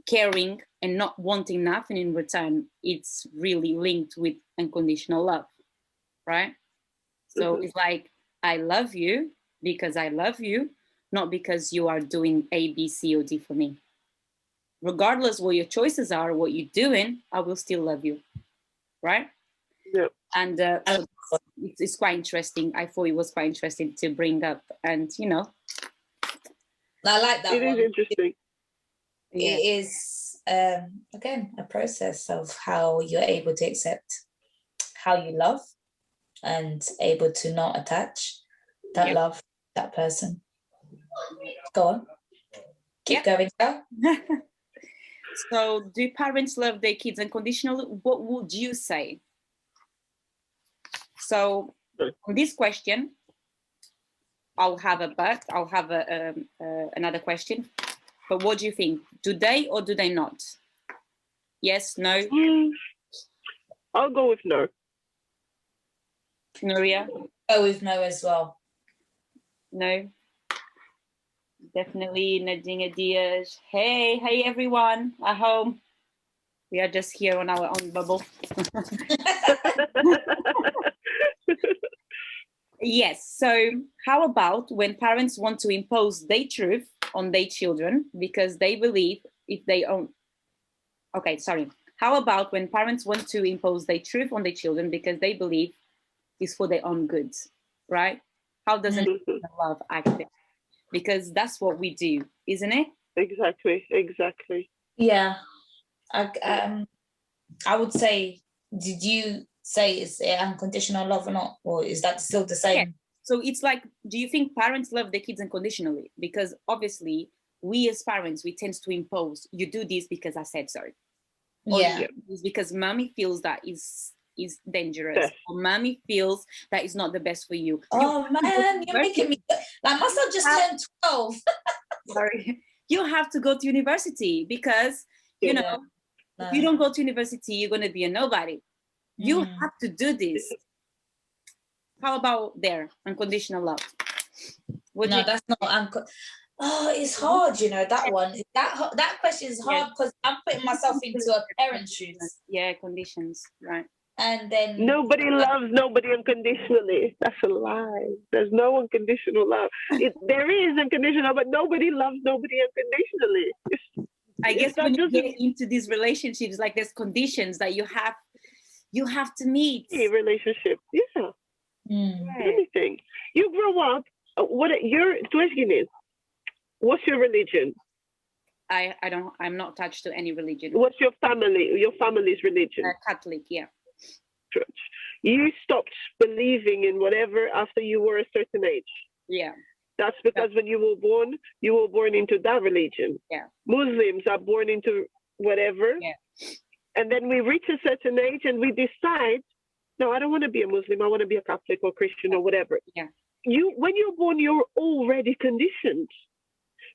caring and not wanting nothing in return, it's really linked with unconditional love, right? So it's like, I love you because I love you, not because you are doing A, B, C, or D for me. Regardless what your choices are, what you're doing, I will still love you, right? Yeah. And so it's quite interesting. I thought it was quite interesting to bring up, and you know, I like that. It is interesting. It is again a process of how you're able to accept how you love and able to not attach that love that person. Go on. Keep going, girl. So do parents love their kids unconditionally? What would you say? So on this question, I'll have another question. But what do you think? Do they or do they not? Yes, no? I'll go with no. Nuria? Go with no as well. No? Definitely Nadine Diaz. Hey everyone at home. We are just here on our own bubble. Yes, so how about when parents want to impose their truth on their children because they believe if they own... Okay, sorry. How about when parents want to impose their truth on their children because they believe it's for their own good, right? How does love act? Because that's what we do, isn't it? Exactly. Yeah. I would say, did you say it's unconditional love or not? Or is that still the same? Yeah. So it's like, do you think parents love their kids unconditionally? Because obviously we as parents, we tend to impose, you do this because I said so. or Yeah. it's because mommy feels that is dangerous, Yes. or mommy feels that is not the best for you. Oh man, you're making me like my son just turned 12. Sorry. You have to go to university because, you know, if you don't go to university, you're going to be a nobody. You have to do this. How about their unconditional love? That's not oh, it's hard, you know, that one. That question is hard because I'm putting myself into a parent's shoes. Yeah, conditions, right. And then Nobody loves nobody unconditionally. That's a lie. There's no unconditional love. There is unconditional, but nobody loves nobody unconditionally. I guess when you get into these relationships, like there's conditions that you have to meet. Relationship, yeah. Anything. You grow up. What's your religion? I'm not attached to any religion. What's your family's religion? Catholic, yeah. Church. You stopped believing in whatever after you were a certain age. Yeah. That's because when you were born into that religion. Yeah. Muslims are born into whatever. Yeah. And then we reach a certain age and we decide, no, I don't want to be a Muslim. I want to be a Catholic or Christian or whatever. Yeah. When you're born, you're already conditioned.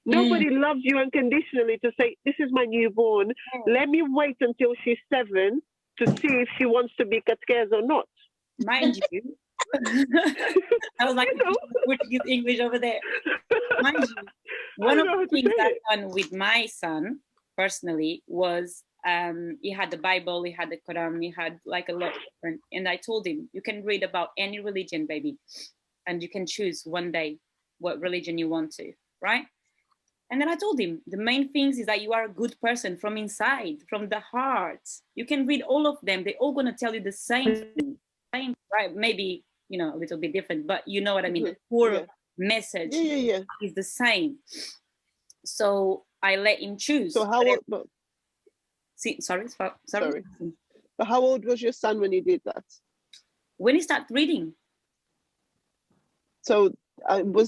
Nobody loves you unconditionally to say, this is my newborn. Let me wait until she's 7 to see if she wants to be cateches or not. Mind you, I was like, Portuguese English over there. Mind you, one of the things I've done with my son personally was he had the Bible, he had the Quran, he had like a lot of different, and I told him, you can read about any religion, baby, and you can choose one day what religion you want to, right? And then I told him, the main things is that you are a good person from inside, from the heart. You can read all of them. They're all going to tell you the same thing, right? Maybe, a little bit different, but you know what I mean? The core message is the same. So I let him choose. So how old? Sorry. But how old was your son when you did that? When he started reading. So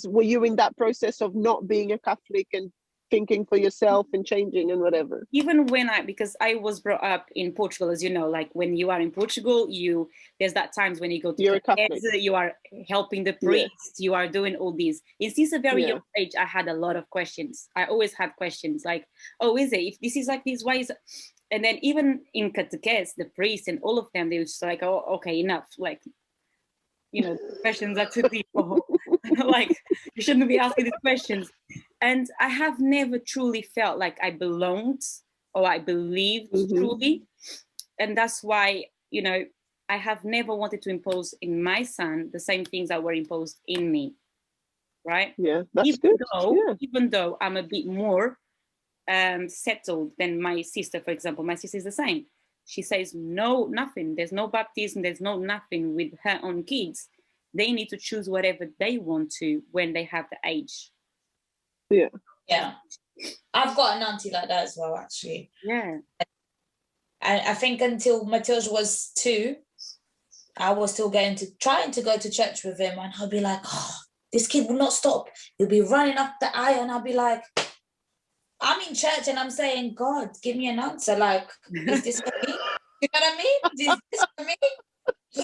were you in that process of not being a Catholic and thinking for yourself and changing and whatever? Even because I was brought up in Portugal, as you know, like when you are in Portugal, there's that times when you go to you're a Catholic. You are helping the priest, you are doing all these. And since a very young age, I had a lot of questions. I always had questions like, oh, is it? If this is like this, why is it? And then even in cateches, the priest and all of them, they were just like, oh, okay, enough. Like, questions are too deep. Like, you shouldn't be asking these questions. And I have never truly felt like I belonged or I believed truly. And that's why, I have never wanted to impose in my son the same things that were imposed in me. Right? Yeah, that's good. Even though I'm a bit more settled than my sister, for example. My sister is the same. She says, no, nothing. There's no baptism. There's no nothing with her own kids. They need to choose whatever they want to when they have the age. Yeah. Yeah. I've got an auntie like that as well, actually. Yeah. And I think until Matilda was 2, I was still trying to go to church with him, and I'll be like, oh, this kid will not stop. He'll be running up the aisle, and I'll be like, I'm in church and I'm saying, God, give me an answer. Like, is this for me? You know what I mean? Is this for me?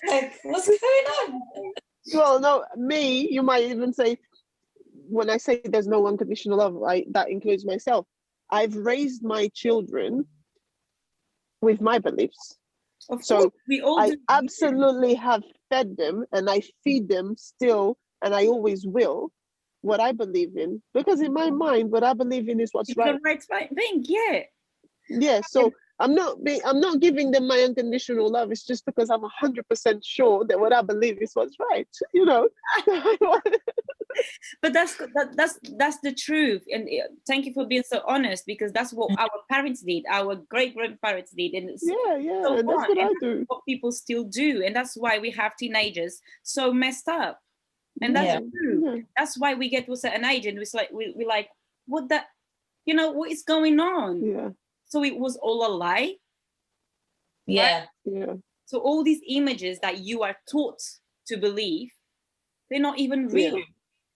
Like, what's going on? Well, no, you might even say, when I say there's no unconditional love, that includes myself. I've raised my children with my beliefs. So I absolutely have fed them and I feed them still, and I always will, what I believe in, because in my mind, what I believe in is what's right. The right thing, yeah. Yeah, so I'm not giving them my unconditional love. It's just because I'm 100% sure that what I believe is what's right. But that's the truth. And thank you for being so honest, because that's what our parents did, our great grandparents did, and and that's what I do. What people still do, and that's why we have teenagers so messed up. And that's true. Yeah. That's why we get to a certain age and we like, what what is going on? Yeah. So it was all a lie. Yeah. Right? Yeah. So all these images that you are taught to believe, they're not even real. Yeah.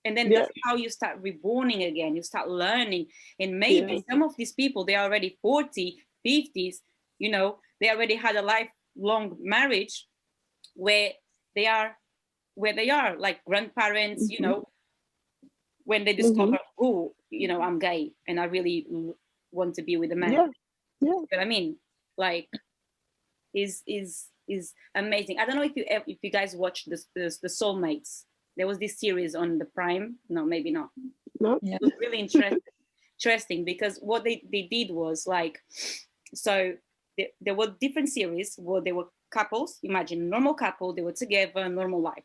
And then that's how you start reborning again. You start learning. And maybe some of these people, they're already 40, 50s, you know, they already had a lifelong marriage where they are like grandparents, you know, when they discover, oh, you know, I'm gay and I really want to be with a man. Yeah. You know what I mean? Like, is amazing. I don't know if you guys watched the Soulmates. There was this series on the Prime. No, maybe not. No. Yeah. It was really interesting because what they did was like, so there were different series where there were couples. Imagine a normal couple, they were together, normal life.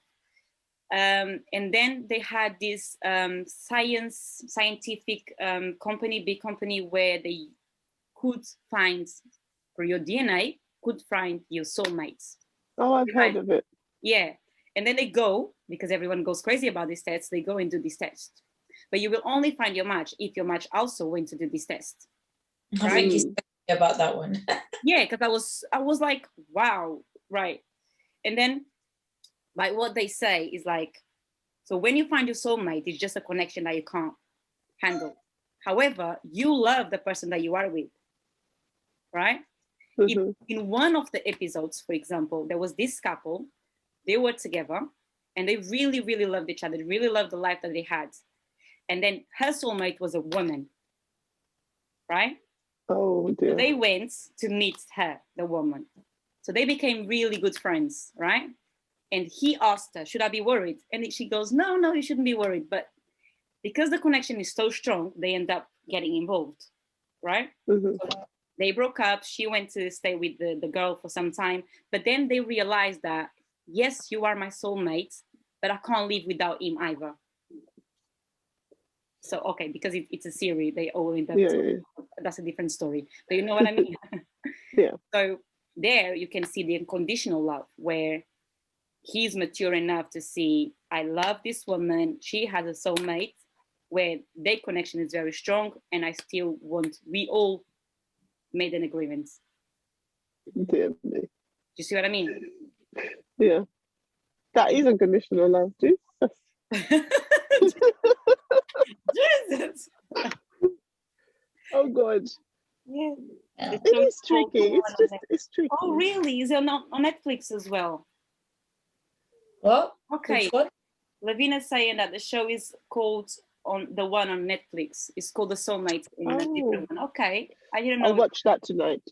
And then they had this scientific company, big company, where they could find, for your DNA, could find your soulmates. Oh, I've heard of it. Yeah. And then they go, because everyone goes crazy about this test, they go and do this test. But you will only find your match if your match also went to do this test. I think you said about that one. Yeah, because I was like, wow, right. And then like what they say is like, so when you find your soulmate, it's just a connection that you can't handle. However, you love the person that you are with, right? In one of the episodes, for example, there was this couple, they were together and they really, really loved each other. They really loved the life that they had. And then her soulmate was a woman, right? Oh, dear. So they went to meet her, the woman. So they became really good friends, right? And he asked her, should I be worried? And she goes, no, you shouldn't be worried. But because the connection is so strong, they end up getting involved, right? So they broke up. She went to stay with the girl for some time. But then they realized that, yes, you are my soulmate, but I can't live without him either. So, okay, because it's a series, they all end up, that's a different story. But you know what I mean? Yeah. So there you can see the unconditional love, where he's mature enough to see, I love this woman, she has a soulmate, where their connection is very strong, and I still want, we all made an agreement. Dear me. Do you see what I mean? Yeah. That is unconditional love, too. Jesus. Oh God. Yeah. It is tricky. It's tricky. Oh, really? Is it on Netflix as well? What? Okay. Lavina's saying that the show is called the one on Netflix. It's called The Soulmate in a different one. Okay. I didn't know. I'll watch that tonight.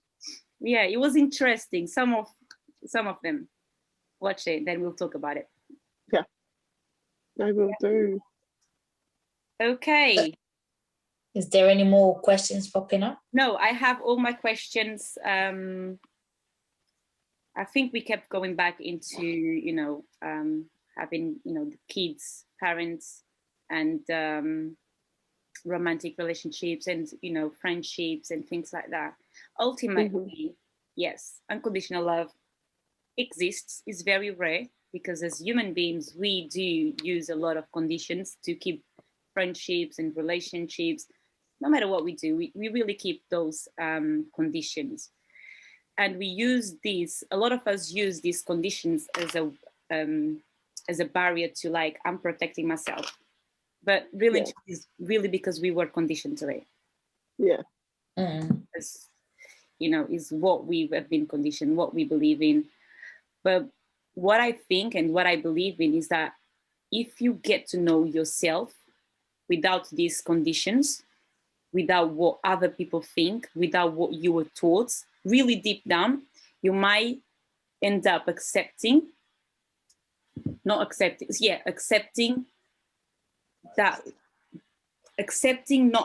Yeah, it was interesting. Some of them. Watch it, then we'll talk about it. Yeah. I will do. Okay. Is there any more questions popping up? No, I have all my questions. I think we kept going back into, you know, having, you know, the kids, parents, and romantic relationships, and, you know, friendships and things like that. Ultimately, yes, unconditional love exists. It's very rare because as human beings, we do use a lot of conditions to keep friendships and relationships. No matter what we do, we really keep those conditions. And we use these, a lot of us use these conditions as a barrier to, like, I'm protecting myself. But really, it's really because we were conditioned to it. Yeah. Because, you know, is what we have been conditioned, what we believe in. But what I think and what I believe in is that if you get to know yourself without these conditions, without what other people think, without what you were taught, really deep down, you might end up accepting not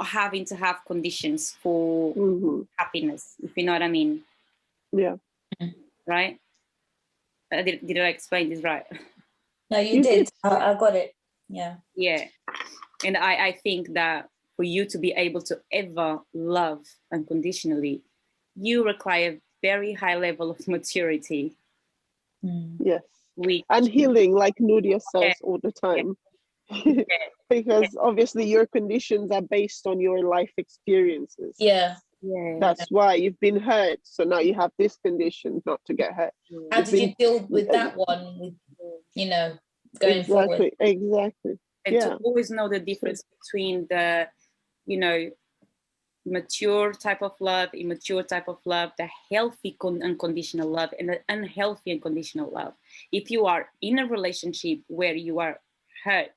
having to have conditions for happiness, if you know what I mean. Yeah. Right? Did I explain this right? No, you did. I got it. Yeah. Yeah. And I think that for you to be able to ever love unconditionally, you require a very high level of maturity. Yes. And healing, like Nudia says all the time. Yeah. Because obviously your conditions are based on your life experiences. Yeah. That's why you've been hurt. So now you have this condition not to get hurt. How did you deal with that one, with, you know, going forward? Exactly. And to always know the difference between the, you know, mature type of love, immature type of love, the healthy unconditional love, and the unhealthy unconditional love. If you are in a relationship where you are hurt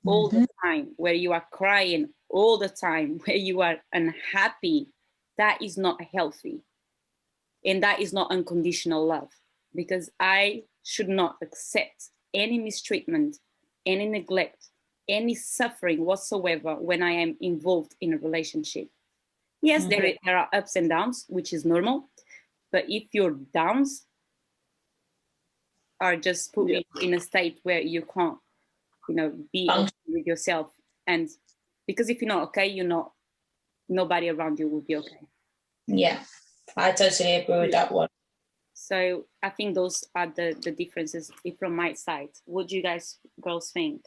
all the time, where you are crying all the time, where you are unhappy, that is not healthy. And that is not unconditional love, because I should not accept any mistreatment, any neglect, any suffering whatsoever when I am involved in a relationship. Yes, there are ups and downs, which is normal. But if your downs are just put you in a state where you can't, be okay with yourself, and because if you're not okay, nobody around you will be okay. Yeah, I totally agree with that one. So I think those are the differences from my side. What do you guys girls think?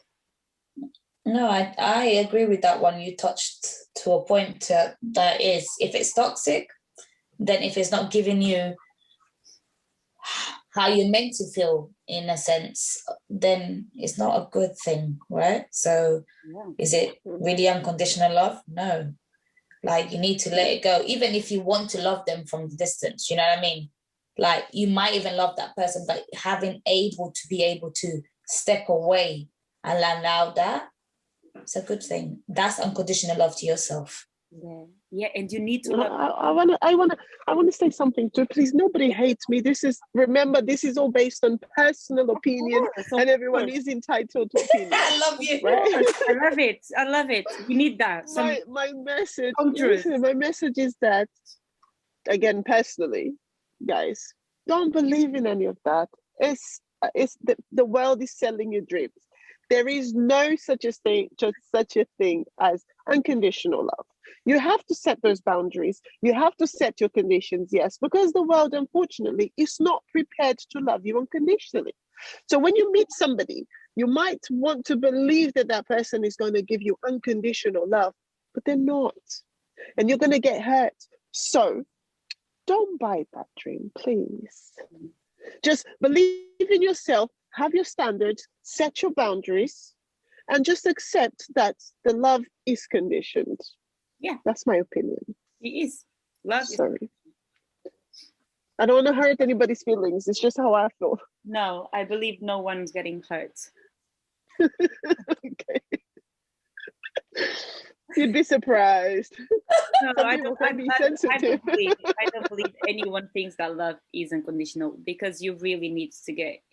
No, I agree with that one. You touched to a point that is, if it's toxic, then if it's not giving you how you're meant to feel, in a sense, then it's not a good thing, right? So is it really unconditional love? No. Like, you need to let it go, even if you want to love them from the distance, you know what I mean? Like, you might even love that person, but be able to step away and allow that, it's a good thing. That's unconditional love to yourself. Yeah, and you need to love. I wanna say something too, please. Nobody hates me. This is all based on personal opinion, and everyone is entitled to opinion. I love you. Right? I love it. We need that. My message. Listen, my message is that, again, personally, guys, don't believe in any of that. It's the world is selling you dreams. There is no such a thing as unconditional love. You have to set those boundaries. You have to set your conditions, yes, because the world, unfortunately, is not prepared to love you unconditionally. So when you meet somebody, you might want to believe that that person is going to give you unconditional love, but they're not. And you're going to get hurt. So don't buy that dream, please. Just believe in yourself, have your standards, set your boundaries, and just accept that the love is conditioned. Yeah. That's my opinion. It is. Love Sorry. I don't want to hurt anybody's feelings. It's just how I feel. No, I believe no one's getting hurt. Okay. You'd be surprised. No, I don't believe anyone thinks that love is unconditional, because you really need to get,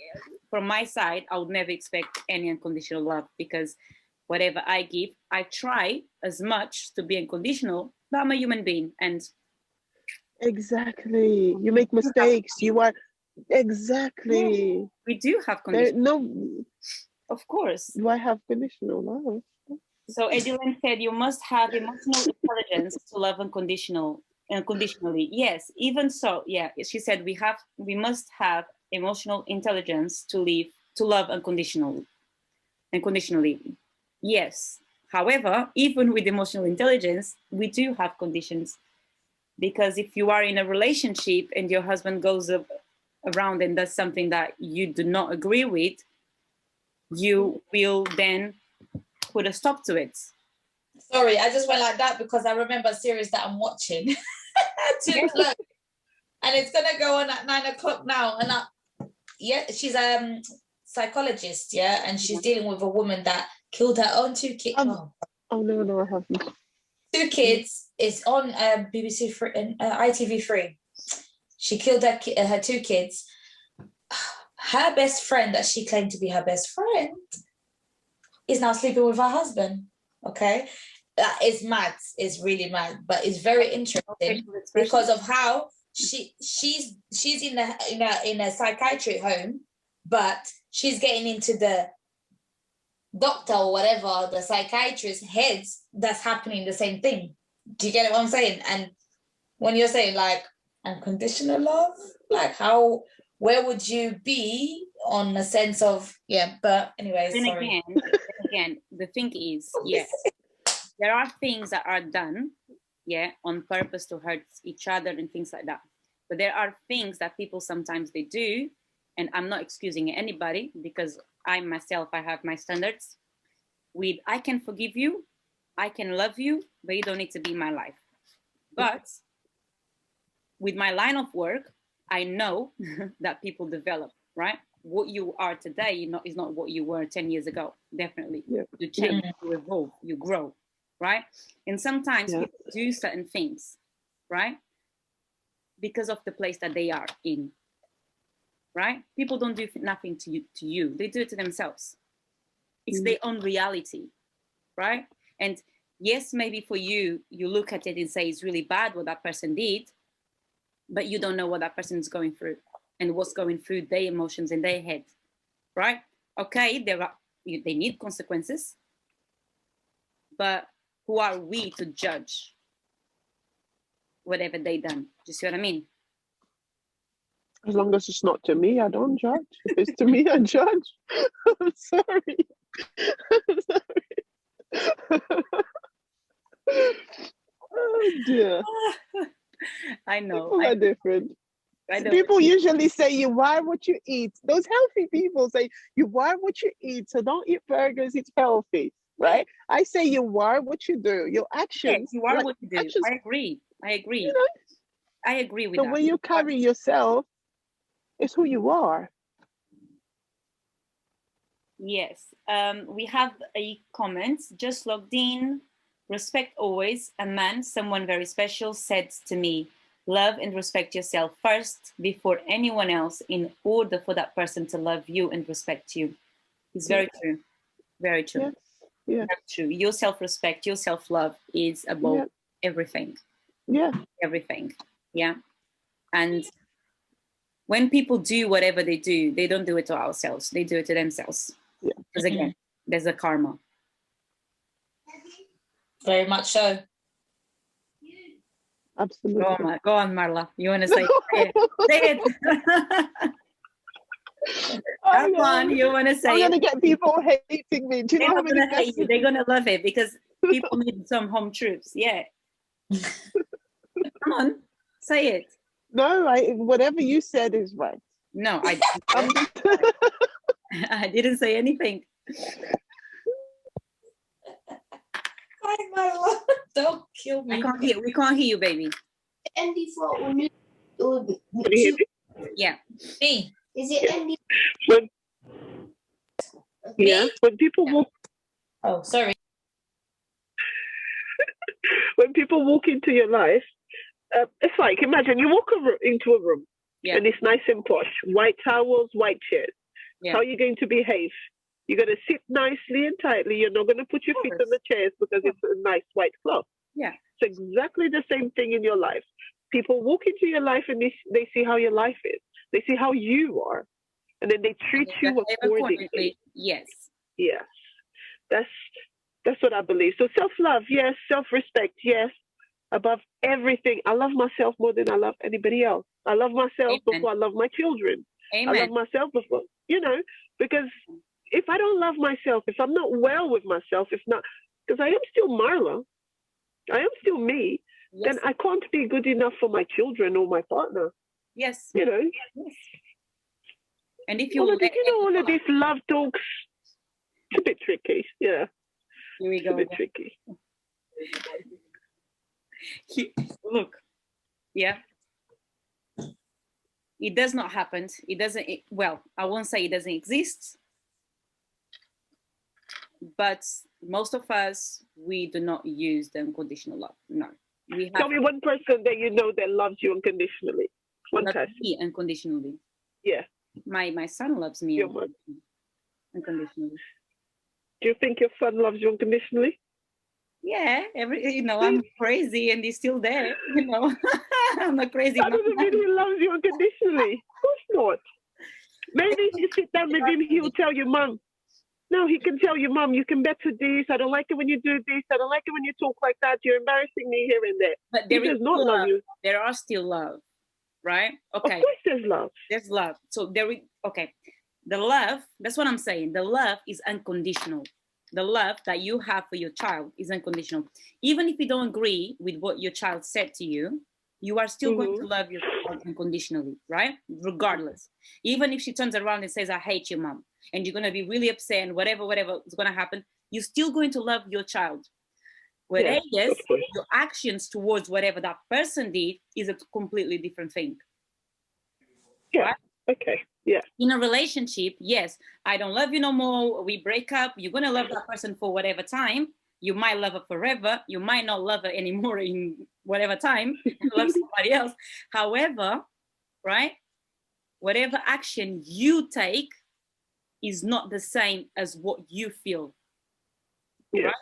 from my side, I would never expect any unconditional love, because whatever I give, I try as much to be unconditional, but I'm a human being. And exactly, you make mistakes. You are exactly. Yeah, we do have conditional. No, of course. Do I have conditional love? So Edilene said you must have emotional intelligence to love unconditionally. Yes, even so, yeah. She said we must have emotional intelligence to love unconditionally. Yes. However, even with emotional intelligence, we do have conditions, because if you are in a relationship and your husband goes around and does something that you do not agree with, you will then put a stop to it. Sorry, I just went like that because I remember a series that I'm watching at 2 o'clock, and it's gonna go on at 9 o'clock now. And she's a psychologist, and she's dealing with a woman that killed her own 2 kids. Oh no, I haven't. 2 kids. It's on BBC Free and ITV3. She killed her 2 kids. Her best friend, that she claimed to be her best friend, is now sleeping with her husband. Okay, that is mad. It's really mad, but it's very interesting because of how she's in a psychiatric home, but she's getting into the doctor or whatever, the psychiatrist heads, that's happening the same thing. Do you get what I'm saying? And when you're saying like unconditional love, like where would you be on a sense of, but anyways, sorry. Again, the thing is, yes, there are things that are done, on purpose to hurt each other and things like that. But there are things that people sometimes they do, and I'm not excusing anybody, because I myself, I have my standards. I can forgive you, I can love you, but you don't need to be my life. But with my line of work, I know that people develop, right? What you are today is not what you were 10 years ago. Definitely. Yeah. You change, you evolve, you grow, right? And sometimes people do certain things, right? Because of the place that they are in, right? People don't do nothing to you. They do it to themselves. It's their own reality, right? And yes, maybe for you, you look at it and say it's really bad what that person did, but you don't know what that person is going through and what's going through their emotions in their head, right? Okay, they need consequences, but who are we to judge whatever they done? Do you see what I mean? As long as it's not to me, I don't judge. If it's to me, I judge. I'm sorry. I'm sorry. Oh dear. I know. People are different. I know. People usually say you are what you eat. Those healthy people say you are what you eat. So don't eat burgers, it's healthy. Right? I say you are what you do. Your actions. Yes, you are like, what you do. actions, I agree. you know, I agree with the that. way you carry yourself is who you are. Yes. We have a comment, just logged in. Respect always. A man, someone very special, said to me, love and respect yourself first before anyone else in order for that person to love you and respect you. It's very true. Very true. Yes. Yeah. Very true. Your self-respect, your self-love is above everything. Yeah. Everything. Yeah. And when people do whatever they do, they don't do it to ourselves. They do it to themselves. Yeah. Because again, there's a karma. Very much so. Absolutely. Go on, Marla. You want to say it? Say it. Come on, you want to say I'm it? going to get people hating me. Do you know how many hate you. They're going to love it because people need some home troops. Yeah. Come on, say it. No, whatever you said is right. No, I didn't. I didn't say anything. Don't kill me. We can't hear you, baby. Andy for only. Can you hear me? Yeah. Me. Is it Andy? When people walk. Oh, sorry. When people walk into your life, it's like, imagine you walk into a room and it's nice and posh, white towels, white chairs. How are you going to behave? You're going to sit nicely and tightly. You're not going to put your feet on the chairs because it's a nice white cloth. Yeah. It's exactly the same thing in your life. People walk into your life and they see how your life is. They see how you are. And then they treat you accordingly. Yes. Yes. That's what I believe. So self-love, yes. Self-respect, yes. Above everything, I love myself more than I love anybody else. I love myself before I love my children. Amen. I love myself before, because if I don't love myself, if I'm not well with myself, because I am still Marla, I am still me, then I can't be good enough for my children or my partner. Yes. Yes. And if you all of these love talks, it's a bit tricky. Yeah. Here we go. It's a bit tricky. Look, yeah. It does not happen. It doesn't. I won't say it doesn't exist, but most of us, we do not use the unconditional love. No. Tell me one person that you know that loves you unconditionally. One person. Me unconditionally. Yeah. My son loves me unconditionally. Do you think your son loves you unconditionally? Yeah, I'm crazy and he's still there, I'm not crazy. That doesn't mean he loves you unconditionally. Of course not. Maybe if you sit down with him, he'll tell you, Mom. No, he can tell you, Mom, you can better this. I don't like it when you do this. I don't like it when you talk like that. You're embarrassing me here and there. But he does not love you. There are still love, right? Okay. Of course there's love. There's love. So the love, that's what I'm saying. The love is unconditional. The love that you have for your child is unconditional. Even if you don't agree with what your child said to you, you are still going to love your child unconditionally, right? Regardless. Even if she turns around and says, I hate you, Mom, and you're going to be really upset and whatever is going to happen, you're still going to love your child. Whereas of course. your actions towards whatever that person did is a completely different thing. Yeah. Right? Okay. Yeah. In a relationship, yes, I don't love you no more. We break up. You're going to love that person for whatever time. You might love her forever. You might not love her anymore in whatever time. You love somebody else. However, right, whatever action you take is not the same as what you feel. Yeah. Right?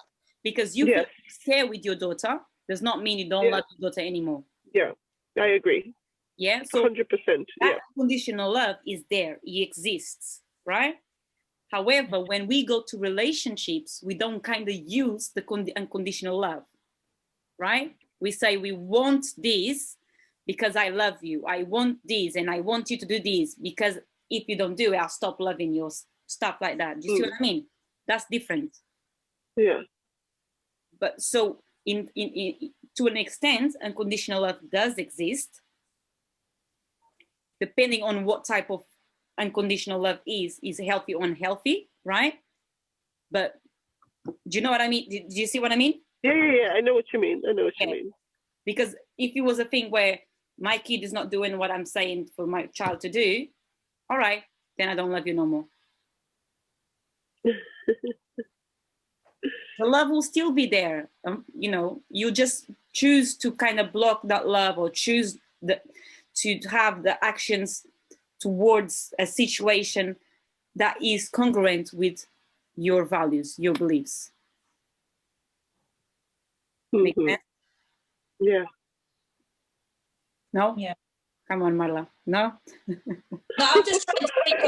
Because you feel scared with your daughter does not mean you don't love your daughter anymore. Yeah, I agree. Yeah, so 100%. that unconditional love is there. It exists, right? However, when we go to relationships, we don't kind of use the unconditional love, right? We say we want this because I love you. I want this and I want you to do this because if you don't do it, I'll stop loving you. Stuff like that. Do you see what I mean? That's different. Yeah. But so in to an extent, unconditional love does exist, depending on what type of unconditional love is healthy or unhealthy, right? But do you know what I mean? Do you see what I mean? Yeah. I know what you mean. You mean. Because if it was a thing where my kid is not doing what I'm saying for my child to do, all right, then I don't love you no more. The love will still be there. You know, you just choose to kind of block that love or choose to have the actions towards a situation that is congruent with your values, your beliefs. Make sense? Yeah. No? Yeah. Come on, Marla. No? No, I'm just trying to think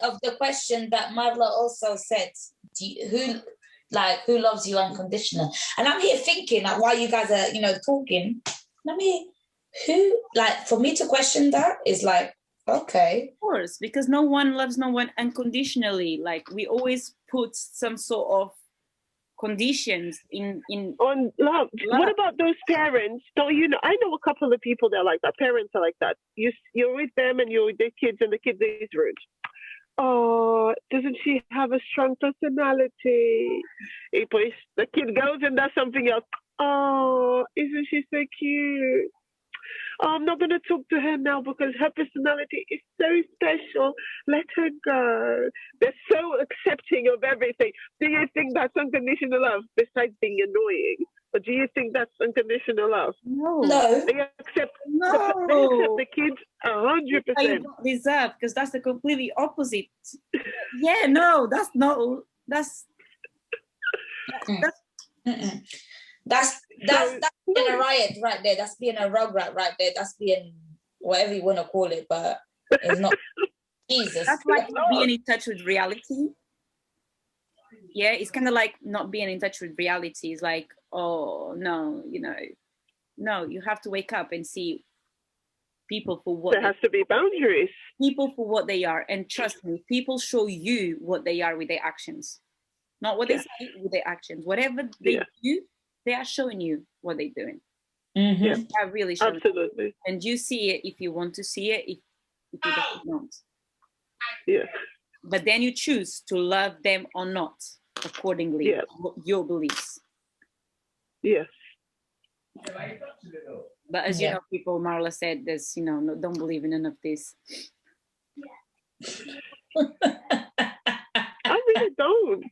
of the question that Marla also said. Who loves you unconditionally? And I'm here thinking, like, while you guys are, talking, I mean, for me to question that is like, okay. Of course, because no one loves no one unconditionally. Like, we always put some sort of conditions in on love. What about those parents? Don't you know? I know a couple of people that are like that. Parents are like that. You're with them and you're with their kids, and the kid is rude. Oh, doesn't she have a strong personality? The kid goes and does something else. Oh, isn't she so cute? Oh, I'm not going to talk to her now because her personality is so special. Let her go. They're so accepting of everything. Do you think that's unconditional love besides being annoying? Or do you think that's unconditional love? No. They accept the kids 100%. You don't deserve, because that's the completely opposite. Yeah, no, that's not. That's being a riot right there. That's being a rugrat right there. That's being whatever you want to call it, but it's not. Jesus. That's like not being in touch with reality. Yeah, it's kind of like not being in touch with reality. It's like, oh no, no, you have to wake up and see people for what there has to be boundaries. People for what they are, and trust me, people show you what they are with their actions, not what they say, with their actions. Whatever they do, they are showing you what they're doing. Mm-hmm. Yeah, they are really showing absolutely. You. And you see it if you want to see it. If you don't. Yeah. But then you choose to love them or not, accordingly to your beliefs. Yes. But as you know, people, Marla said, there's, no, don't believe in none of this. I really don't.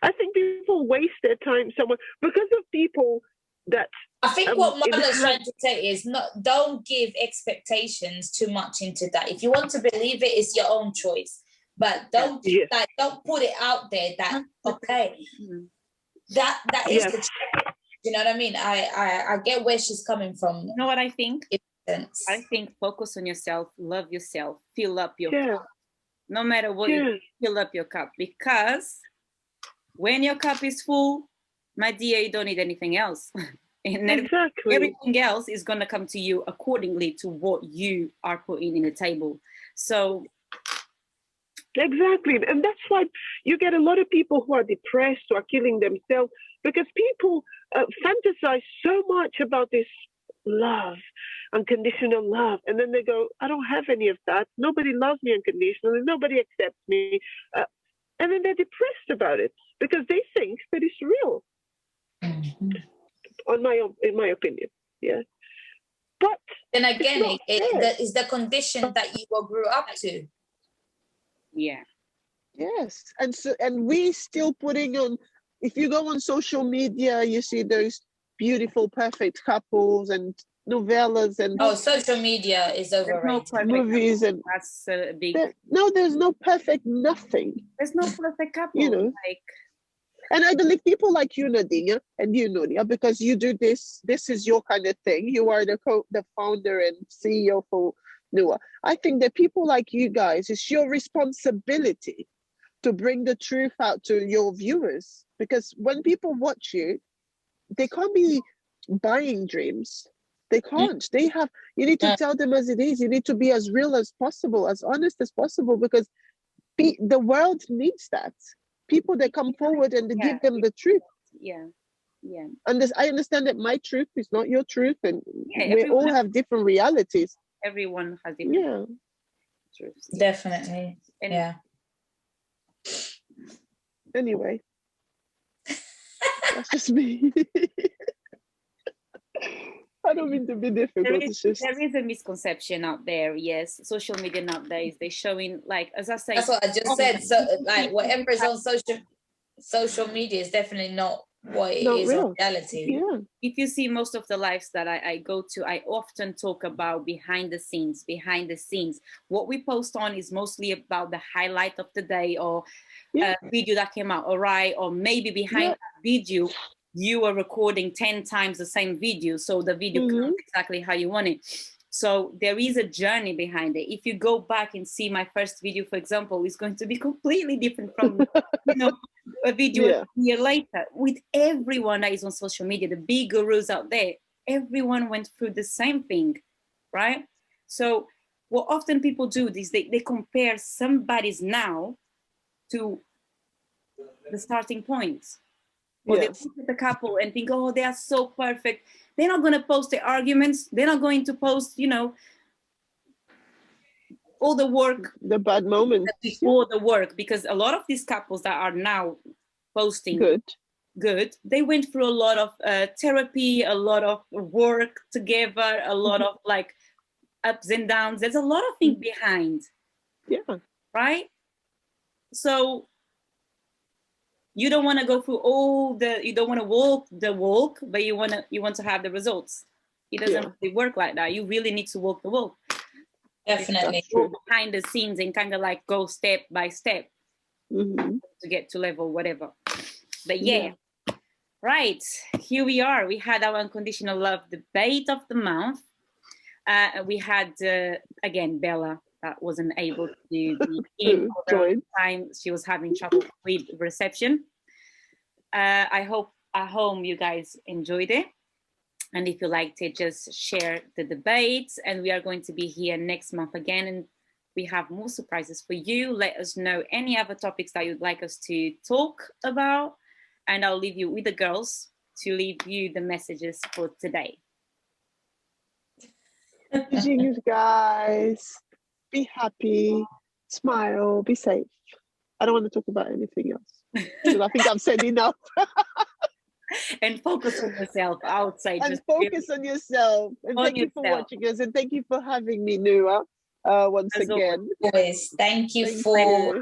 I think people waste their time somewhere because of people that. I think what Marla's trying to say is don't give expectations too much into that. If you want to believe it, it's your own choice. But don't put it out there that that is the truth. You know what I mean? I get where she's coming from. You know what I think? I think focus on yourself, love yourself, fill up your cup. No matter what you do, fill up your cup. Because when your cup is full, my dear, you don't need anything else. And exactly. Everything else is going to come to you accordingly to what you are putting in the table. So exactly. And that's why you get a lot of people who are depressed or are killing themselves, because people fantasize so much about this love, unconditional love. And then they go, I don't have any of that. Nobody loves me unconditionally. Nobody accepts me. And then they're depressed about it because they think that it's real. in my opinion. Yeah. But then again, it's is the condition that you grew up to. Yeah. Yes, and we still putting on. If you go on social media, you see those beautiful, perfect couples and novellas and Social media is overrated. movies, and that's a big. There's no perfect nothing. There's no perfect couple. You know, and I believe people like you, Nadine, and you, Nuria, because you do this. This is your kind of thing. You are the founder and CEO for Nua. I think that people like you guys, it's your responsibility to bring the truth out to your viewers, because when people watch you, they can't be buying dreams. They can't. You need to tell them as it is. You need to be as real as possible, as honest as possible, because the world needs that. People that come forward and give them the truth. Yeah. And I understand that my truth is not your truth, and we all have different realities. Everyone has different truths. Definitely. And anyway, that's just me. I don't mean to be difficult. There is a misconception out there. Yes, social media nowadays, they're showing, like, as I say. That's what I just said. So, like, whatever is on social media is definitely not what it is in reality. Yeah. If you see most of the lives that I go to, I often talk about behind the scenes. What we post on is mostly about the highlight of the day, or a video that came out, all right, or maybe behind that video, you are recording 10 times the same video, so the video comes exactly how you want it. So there is a journey behind it. If you go back and see my first video, for example, it's going to be completely different from a video a year later. With everyone that is on social media, the big gurus out there, everyone went through the same thing, right? So what often people do is they compare somebody's now to the starting point. Or they look at the couple and think, oh, they are so perfect. They're not going to post their arguments. They're not going to post, all the work. The bad moments. Before the work. Because a lot of these couples that are now posting good, they went through a lot of therapy, a lot of work together, a lot of like ups and downs. There's a lot of things behind. Yeah. Right? So you don't want to go through you don't want to walk the walk, but you want to have the results. It doesn't really work like that. You really need to walk the walk. Definitely. Go behind the scenes and kind of like go step by step to get to level whatever. But right, here we are. We had our unconditional love debate of the month. We had, again, Bella, that wasn't able to be in for the time. She was having trouble with reception. I hope at home you guys enjoyed it. And if you liked it, just share the debates. And we are going to be here next month again. And we have more surprises for you. Let us know any other topics that you'd like us to talk about. And I'll leave you with the girls to leave you the messages for today. Greetings, guys. Be happy, smile, be safe. I don't want to talk about anything else because I think I've said enough. And focus on yourself, I would say. And focus on yourself. And thank you for watching us. And thank you for having me, Nua, once again. Always. Thank you for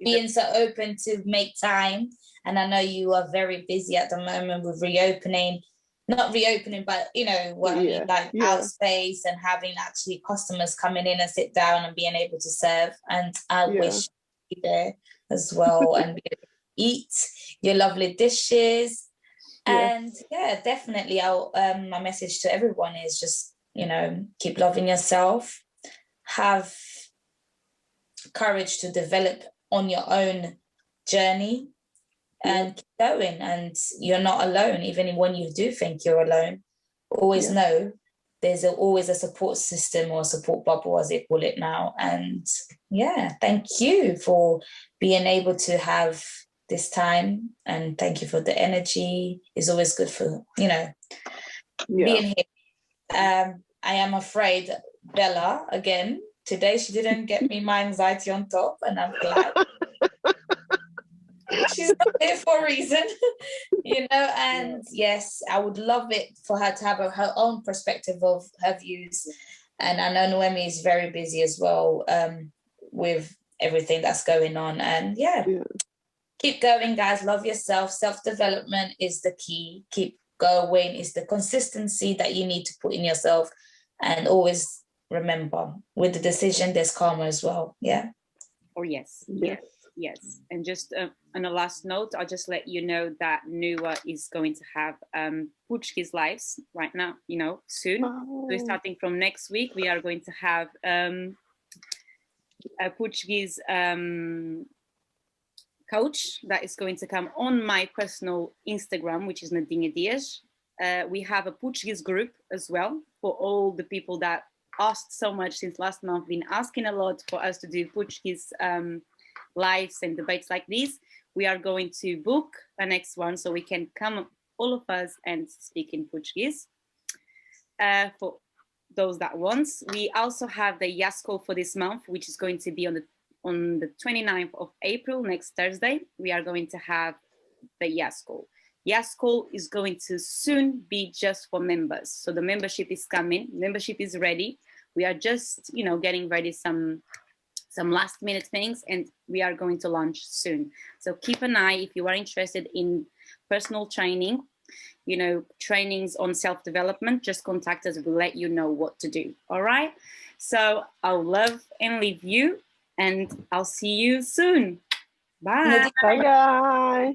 being so open to make time. And I know you are very busy at the moment with not reopening, but what I mean, like out space and having actually customers coming in and sit down and being able to serve. And I wish you there as well and be able to eat your lovely dishes. And definitely my message to everyone is just, keep loving yourself, have courage to develop on your own journey and keep going. And you're not alone. Even when you do think you're alone, always know there's always a support system or a support bubble, as they call it now. And thank you for being able to have this time, and thank you for the energy. It's always good for being here. I am afraid Bella again today, she didn't get me my anxiety on top, and I'm glad. She's not there for a reason, you know. And yes, I would love it for her to have her own perspective of her views. And I know Noemi is very busy as well, with everything that's going on. And keep going, guys. Love yourself. Self-development is the key. Keep going. It's the consistency that you need to put in yourself. And always remember, with the decision, there's karma as well. Yeah. Oh, yes. Yes. And just on a last note, I'll just let you know that Nua is going to have Portuguese lives right now, you know, soon. So starting from next week, we are going to have a Portuguese coach that is going to come on my personal Instagram, which is Nadinha Dias. We have a Portuguese group as well for all the people that asked so much since last month, been asking a lot for us to do Portuguese lives and debates like this. We are going to book a next one so we can come, all of us, and speak in Portuguese for those that want. We also have the YASCO for this month, which is going to be on the 29th of April, next Thursday. We are going to have the YASCO. YASCO is going to soon be just for members. So the membership is coming, membership is ready. We are just, you know, getting ready some last minute things, and we are going to launch soon. So keep an eye if you are interested in personal training, you know, trainings on self-development, just contact us, we'll let you know what to do. All right. So I'll love and leave you, and I'll see you soon. Bye. Bye, guys.